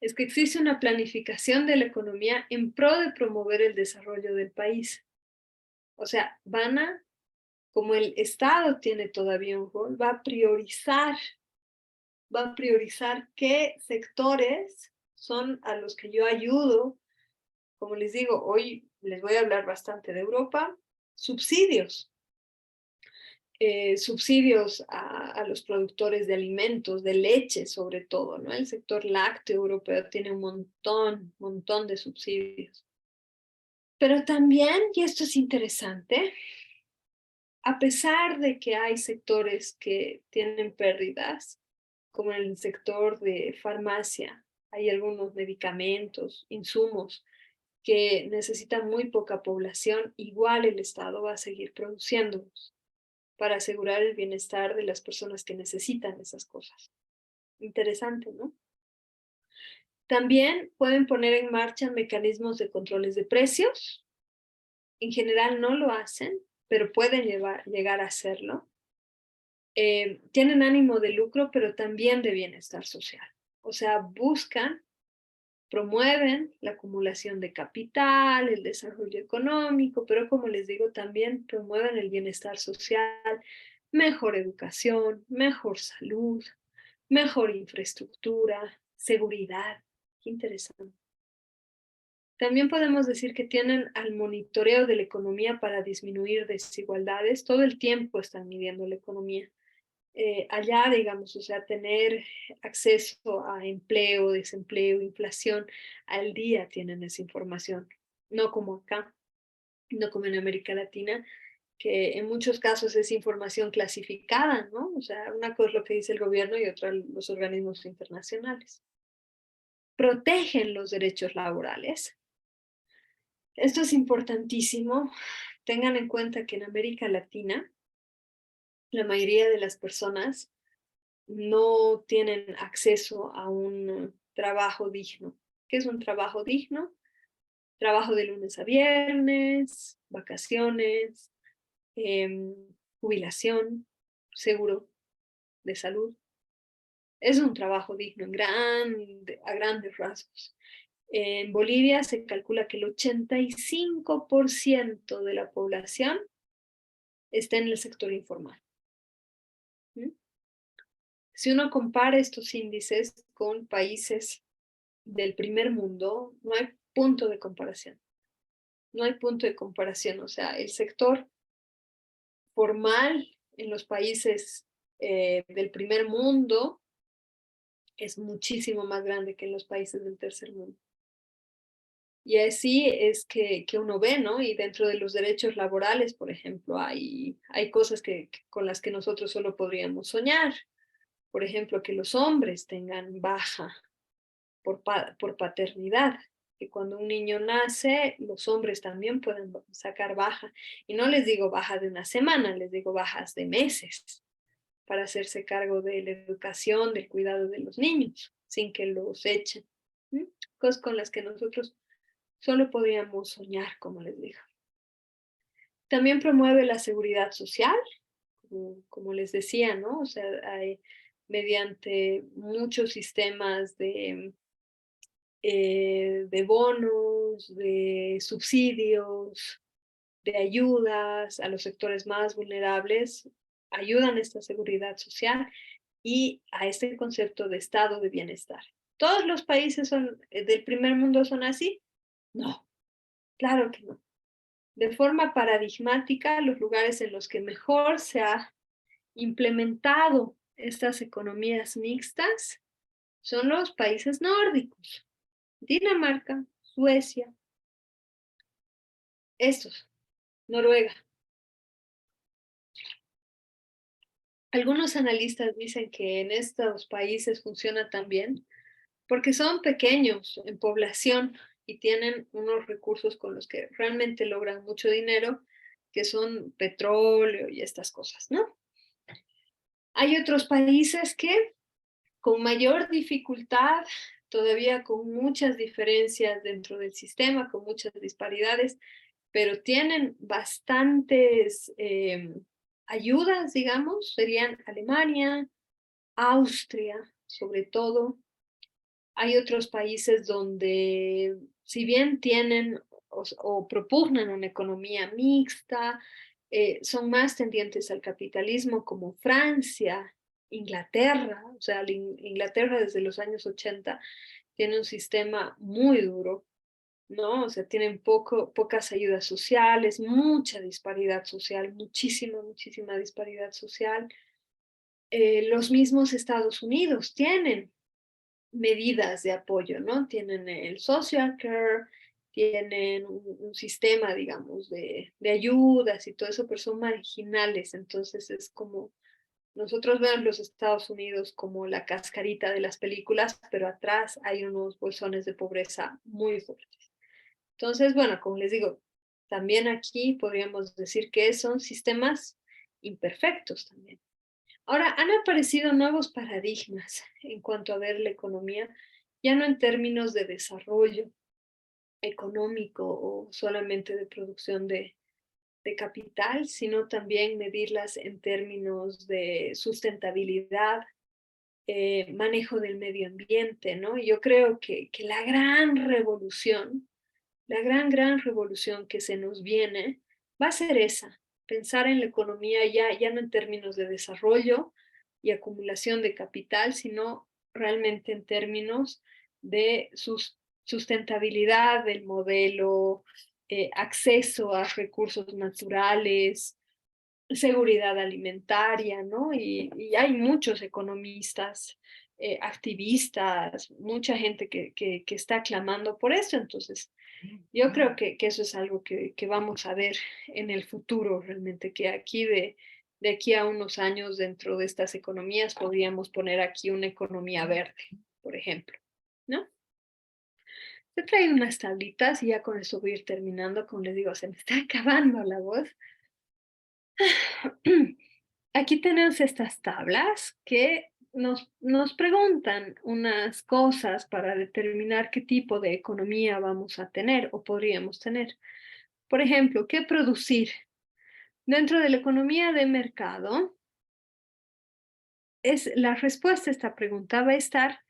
es que existe una planificación de la economía en pro de promover el desarrollo del país. O sea, como el Estado tiene todavía un rol, va a priorizar qué sectores son a los que yo ayudo. Como les digo, hoy les voy a hablar bastante de Europa, subsidios. Subsidios a los productores de alimentos, de leche sobre todo, ¿no? El sector lácteo europeo tiene un montón de subsidios. Pero también, y esto es interesante, a pesar de que hay sectores que tienen pérdidas, como en el sector de farmacia, hay algunos medicamentos, insumos que necesitan muy poca población, igual el Estado va a seguir produciéndolos para asegurar el bienestar de las personas que necesitan esas cosas. Interesante, ¿no? También pueden poner en marcha mecanismos de controles de precios. En general no lo hacen, pero pueden llegar a hacerlo. Tienen ánimo de lucro, pero también de bienestar social. O sea, promueven la acumulación de capital, el desarrollo económico, pero como les digo, también promueven el bienestar social, mejor educación, mejor salud, mejor infraestructura, seguridad. Qué interesante. También podemos decir que tienen al monitoreo de la economía para disminuir desigualdades. Todo el tiempo están midiendo la economía. Allá, digamos, o sea, tener acceso a empleo, desempleo, inflación, al día tienen esa información, no como acá, no como en América Latina, que en muchos casos es información clasificada, ¿no? O sea, una cosa es lo que dice el gobierno y otra los organismos internacionales. Protegen los derechos laborales. Esto es importantísimo. Tengan en cuenta que en América Latina, la mayoría de las personas no tienen acceso a un trabajo digno. ¿Qué es un trabajo digno? Trabajo de lunes a viernes, vacaciones, eh, jubilación, seguro de salud. Es un trabajo digno a grandes rasgos. En Bolivia se calcula que el 85% de la población está en el sector informal. ¿Mm? Si uno compara estos índices con países del primer mundo, no hay punto de comparación. No hay punto de comparación. O sea, el sector formal en los países del primer mundo es muchísimo más grande que en los países del tercer mundo. Y así es que uno ve, ¿no? Y dentro de los derechos laborales, por ejemplo, hay cosas con las que nosotros solo podríamos soñar. Por ejemplo, que los hombres tengan baja por paternidad, que cuando un niño nace, los hombres también pueden sacar baja. Y no les digo baja de una semana, les digo bajas de meses para hacerse cargo de la educación, del cuidado de los niños, sin que los echen. ¿Mm? Cosas con las que nosotros solo podríamos soñar, como les digo. También promueve la seguridad social, como les decía, ¿no? O sea, mediante muchos sistemas de bonos, de subsidios, de ayudas a los sectores más vulnerables, ayudan a esta seguridad social y a este concepto de estado de bienestar. ¿Todos los países del primer mundo son así? No, claro que no. De forma paradigmática, los lugares en los que mejor se ha implementado estas economías mixtas son los países nórdicos, Dinamarca, Suecia, estos, Noruega. Algunos analistas dicen que en estos países funciona también porque son pequeños en población y tienen unos recursos con los que realmente logran mucho dinero, que son petróleo y estas cosas, ¿no? Hay otros países que con mayor dificultad, todavía con muchas diferencias dentro del sistema, con muchas disparidades, pero tienen bastantes ayudas, digamos, serían Alemania, Austria, sobre todo. Hay otros países donde, si bien tienen o propugnan una economía mixta, son más tendientes al capitalismo, como Francia, Inglaterra. O sea, Inglaterra desde los años 80 tiene un sistema muy duro, ¿no? O sea, tienen pocas ayudas sociales, mucha disparidad social, muchísima disparidad social. Los mismos Estados Unidos tienen medidas de apoyo, ¿no? Tienen el social care, tienen un sistema, digamos, de ayudas y todo eso, pero son marginales. Entonces es como, nosotros vemos los Estados Unidos como la cascarita de las películas, pero atrás hay unos bolsones de pobreza muy fuertes. Entonces, bueno, como les digo, también aquí podríamos decir que son sistemas imperfectos también. Ahora, han aparecido nuevos paradigmas en cuanto a ver la economía, ya no en términos de desarrollo económico o solamente de producción de capital, sino también medirlas en términos de sustentabilidad, manejo del medio ambiente, ¿no? Y yo creo que la gran revolución que se nos viene va a ser esa, pensar en la economía ya no en términos de desarrollo y acumulación de capital, sino realmente en términos de sustentabilidad del modelo, acceso a recursos naturales, seguridad alimentaria, ¿no? Y hay muchos economistas, activistas, mucha gente que está clamando por esto. Entonces, yo creo que eso es algo que vamos a ver en el futuro realmente, que aquí de aquí a unos años dentro de estas economías podríamos poner aquí una economía verde, por ejemplo, ¿no? Te traigo unas tablitas y ya con eso voy a ir terminando, como les digo, se me está acabando la voz. Aquí tenemos estas tablas que nos preguntan unas cosas para determinar qué tipo de economía vamos a tener o podríamos tener. Por ejemplo, ¿qué producir? Dentro de la economía de mercado, la respuesta a esta pregunta va a estar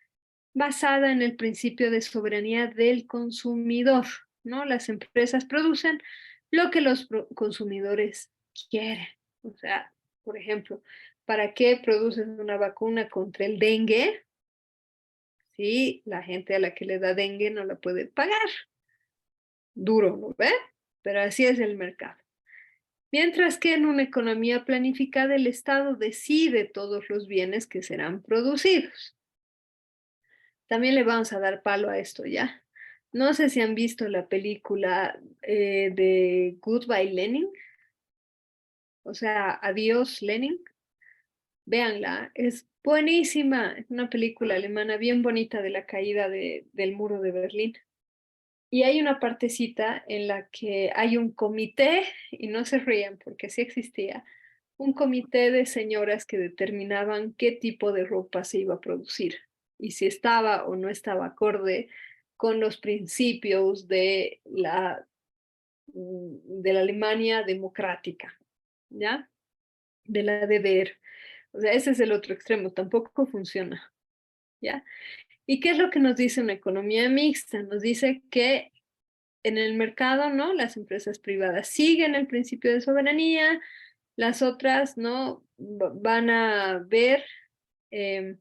basada en el principio de soberanía del consumidor, ¿no? Las empresas producen lo que los consumidores quieren. O sea, por ejemplo, ¿para qué produces una vacuna contra el dengue si la gente a la que le da dengue no la puede pagar? Duro, ¿no ve? Pero así es el mercado. Mientras que en una economía planificada el Estado decide todos los bienes que serán producidos. También le vamos a dar palo a esto, ¿ya? No sé si han visto la película de Goodbye Lenin, o sea, Adiós Lenin. Véanla, es buenísima. Es una película alemana bien bonita de la caída del muro de Berlín. Y hay una partecita en la que hay un comité, y no se rían porque sí existía, un comité de señoras que determinaban qué tipo de ropa se iba a producir y si estaba o no estaba acorde con los principios de la Alemania democrática, ¿ya? De la DDR. O sea, ese es el otro extremo, tampoco funciona, ¿ya? ¿Y qué es lo que nos dice una economía mixta? Nos dice que en el mercado, ¿no? Las empresas privadas siguen el principio de soberanía, las otras, ¿no? Van a ver, eh,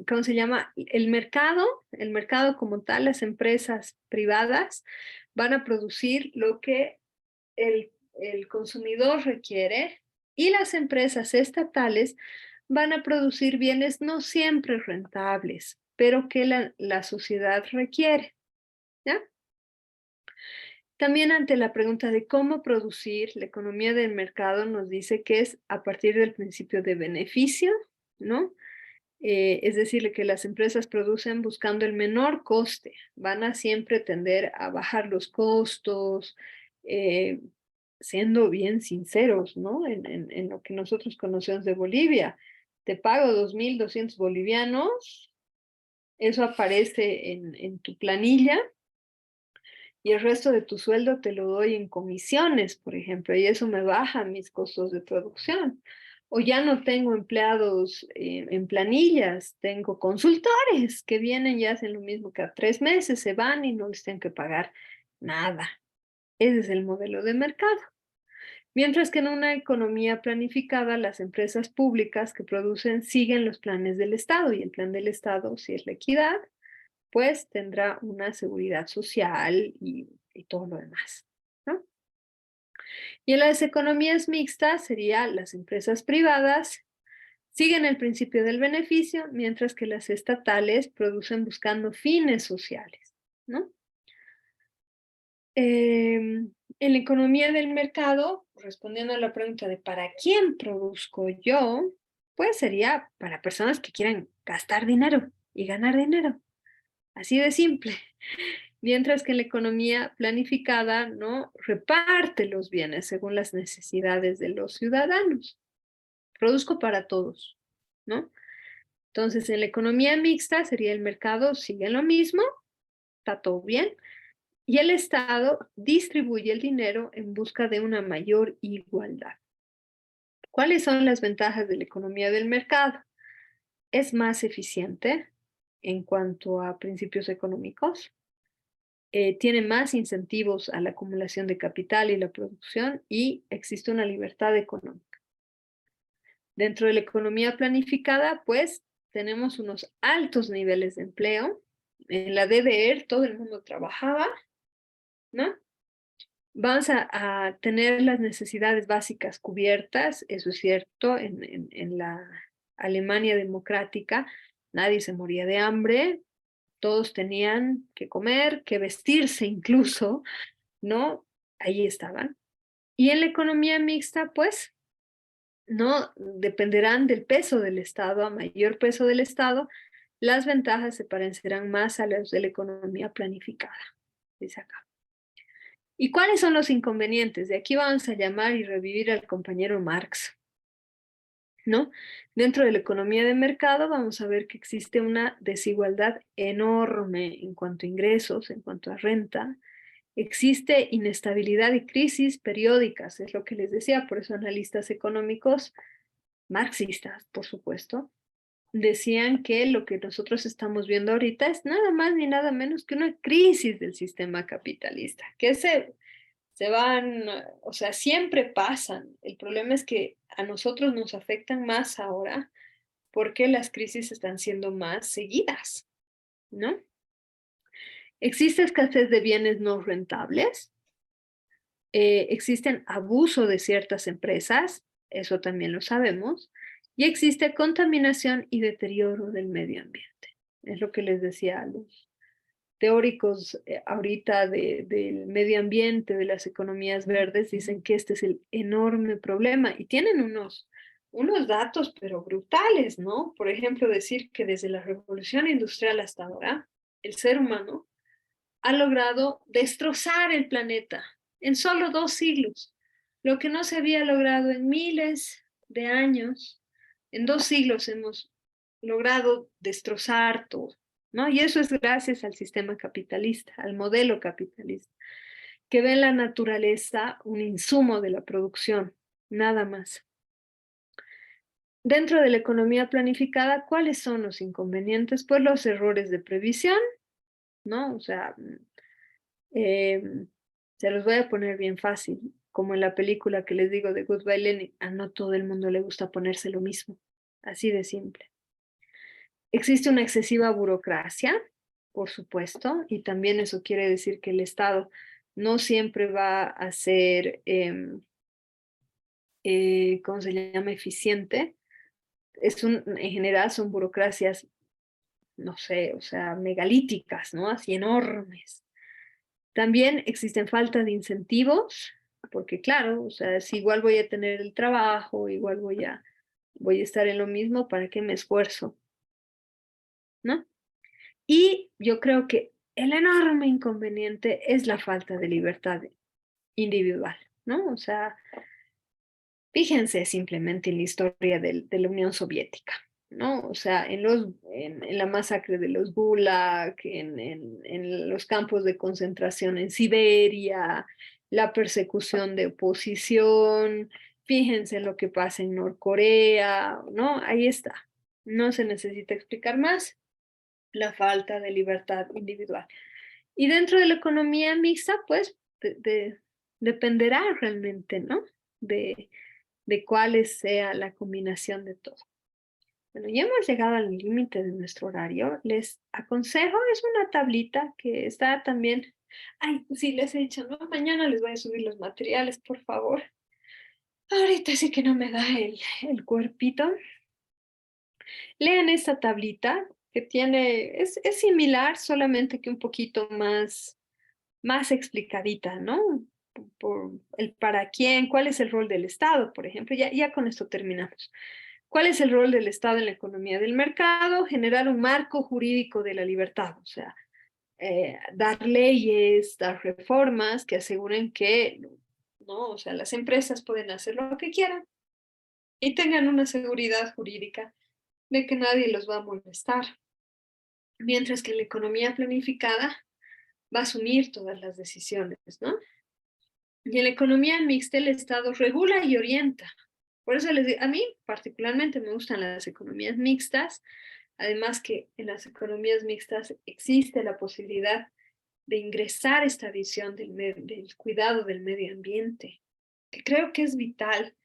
¿cómo se llama? El mercado como tal, las empresas privadas van a producir lo que el consumidor requiere y las empresas estatales van a producir bienes no siempre rentables, pero que la sociedad requiere, ¿ya? También ante la pregunta de cómo producir, la economía del mercado nos dice que es a partir del principio de beneficio, ¿no? Es decir, que las empresas producen buscando el menor coste, van a siempre tender a bajar los costos, eh, siendo bien sinceros, ¿no? En lo que nosotros conocemos de Bolivia. Te pago 2.200 bolivianos, eso aparece en tu planilla y el resto de tu sueldo te lo doy en comisiones, por ejemplo, y eso me baja mis costos de producción. O ya no tengo empleados en planillas, tengo consultores que vienen y hacen lo mismo cada 3 meses, se van y no les tienen que pagar nada. Ese es el modelo de mercado. Mientras que en una economía planificada, las empresas públicas que producen siguen los planes del Estado y el plan del Estado, si es la equidad, pues tendrá una seguridad social y todo lo demás, ¿no? Y en las economías mixtas serían las empresas privadas, siguen el principio del beneficio, mientras que las estatales producen buscando fines sociales, ¿no? En la economía del mercado, respondiendo a la pregunta de ¿para quién produzco yo? Pues sería para personas que quieran gastar dinero y ganar dinero. Así de simple. Mientras que en la economía planificada, ¿no? Reparte los bienes según las necesidades de los ciudadanos. Produzco para todos, ¿no? Entonces, en la economía mixta sería el mercado, sigue lo mismo, está todo bien, y el Estado distribuye el dinero en busca de una mayor igualdad. ¿Cuáles son las ventajas de la economía del mercado? Es más eficiente en cuanto a principios económicos, tiene más incentivos a la acumulación de capital y la producción y existe una libertad económica. Dentro de la economía planificada, pues tenemos unos altos niveles de empleo. En la DDR todo el mundo trabajaba, ¿no? Vamos a tener las necesidades básicas cubiertas, eso es cierto, en la Alemania democrática nadie se moría de hambre, todos tenían que comer, que vestirse incluso, ¿no? Ahí estaban. Y en la economía mixta, pues, no dependerán del peso del Estado, a mayor peso del Estado, las ventajas se parecerán más a las de la economía planificada, dice acá. ¿Y cuáles son los inconvenientes? De aquí vamos a llamar y revivir al compañero Marx, ¿no? Dentro de la economía de mercado vamos a ver que existe una desigualdad enorme en cuanto a ingresos, en cuanto a renta. Existe inestabilidad y crisis periódicas, es lo que les decía, por eso analistas económicos, marxistas, por supuesto, decían que lo que nosotros estamos viendo ahorita es nada más ni nada menos que una crisis del sistema capitalista, que se van, o sea, siempre pasan. El problema es que a nosotros nos afectan más ahora porque las crisis están siendo más seguidas, ¿no? Existe escasez de bienes no rentables, existen abuso de ciertas empresas, eso también lo sabemos, y existe contaminación y deterioro del medio ambiente. Es lo que les decía a los teóricos ahorita del medio ambiente, de las economías verdes, dicen que este es el enorme problema y tienen unos datos, pero brutales, ¿no? Por ejemplo, decir que desde la revolución industrial hasta ahora, el ser humano ha logrado destrozar el planeta en solo 2 siglos, lo que no se había logrado en miles de años. En 2 siglos hemos logrado destrozar todo, ¿no? Y eso es gracias al sistema capitalista, al modelo capitalista, que ve en la naturaleza un insumo de la producción, nada más. Dentro de la economía planificada, ¿cuáles son los inconvenientes? Pues los errores de previsión, ¿no? O sea, se los voy a poner bien fácil, como en la película que les digo de Goodbye Lenin, a no todo el mundo le gusta ponerse lo mismo, así de simple. Existe una excesiva burocracia, por supuesto, y también eso quiere decir que el Estado no siempre va a ser, ¿cómo se llama?, eficiente. en general son burocracias, no sé, o sea, megalíticas, ¿no? Así enormes. También existen falta de incentivos, porque claro, o sea, si igual voy a tener el trabajo, igual voy a estar en lo mismo, ¿para qué me esfuerzo? ¿No? Y yo creo que el enorme inconveniente es la falta de libertad individual, ¿no? O sea, fíjense simplemente en la historia de la Unión Soviética, ¿no? O sea, en la masacre de los Gulag, en los campos de concentración en Siberia, la persecución de oposición, fíjense en lo que pasa en Norcorea, ¿no? Ahí está. No se necesita explicar más la falta de libertad individual. Y dentro de la economía mixta, pues, dependerá realmente, ¿no? De cuál sea la combinación de todo. Bueno, ya hemos llegado al límite de nuestro horario. Les aconsejo, es una tablita que está también, ay, sí, les he dicho, ¿no? Mañana les voy a subir los materiales, por favor. Ahorita sí que no me da el cuerpito. Lean esta tablita que tiene, es similar, solamente que un poquito más explicadita, ¿no? Por el para quién, cuál es el rol del Estado, por ejemplo. Ya con esto terminamos. ¿Cuál es el rol del Estado en la economía del mercado? Generar un marco jurídico de la libertad, o sea, dar leyes, dar reformas que aseguren que, ¿no? O sea, las empresas pueden hacer lo que quieran y tengan una seguridad jurídica de que nadie los va a molestar. Mientras que la economía planificada va a asumir todas las decisiones, ¿no? Y en la economía mixta el Estado regula y orienta. Por eso les digo, a mí particularmente me gustan las economías mixtas, además que en las economías mixtas existe la posibilidad de ingresar esta visión del cuidado del medio ambiente, que creo que es vital.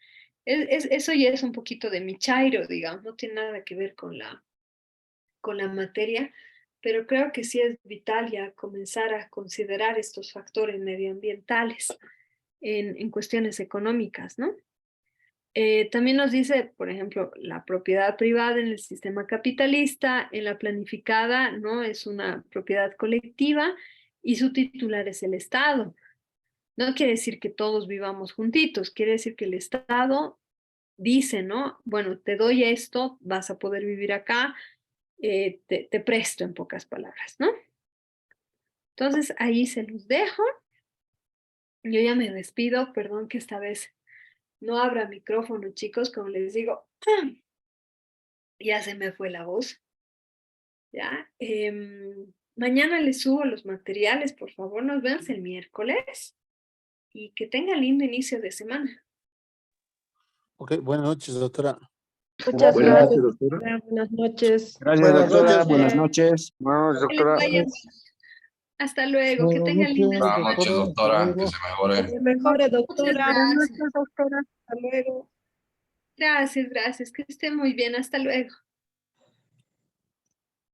Eso ya es un poquito de mi chairo, digamos, no tiene nada que ver con la materia, pero creo que sí es vital ya comenzar a considerar estos factores medioambientales en cuestiones económicas, ¿no? También nos dice, por ejemplo, la propiedad privada en el sistema capitalista, en la planificada, ¿no? Es una propiedad colectiva y su titular es el Estado. No quiere decir que todos vivamos juntitos, quiere decir que el Estado dice, ¿no? Bueno, te doy esto, vas a poder vivir acá, te presto en pocas palabras, ¿no? Entonces ahí se los dejo. Yo ya me despido, perdón que esta vez no abra micrófono, chicos, como les digo, ya se me fue la voz, ¿ya? Mañana les subo los materiales, por favor, nos vemos el miércoles y que tengan lindo inicio de semana. Ok, buenas noches, doctora. Muchas Buenas gracias, noches, doctora. doctora. Buenas noches. Gracias, Buenas doctora. noches. Buenas noches. Bueno, Que les doctora, vaya bien. Hasta luego, que Buenas tengan linda noches, semana. Buenas noches, doctora. Hasta doctora. Que luego. se Que mejore. se mejore, Muchas doctora. gracias. Buenas noches, doctora. Hasta luego. Gracias, gracias. Que esté muy bien. Hasta luego.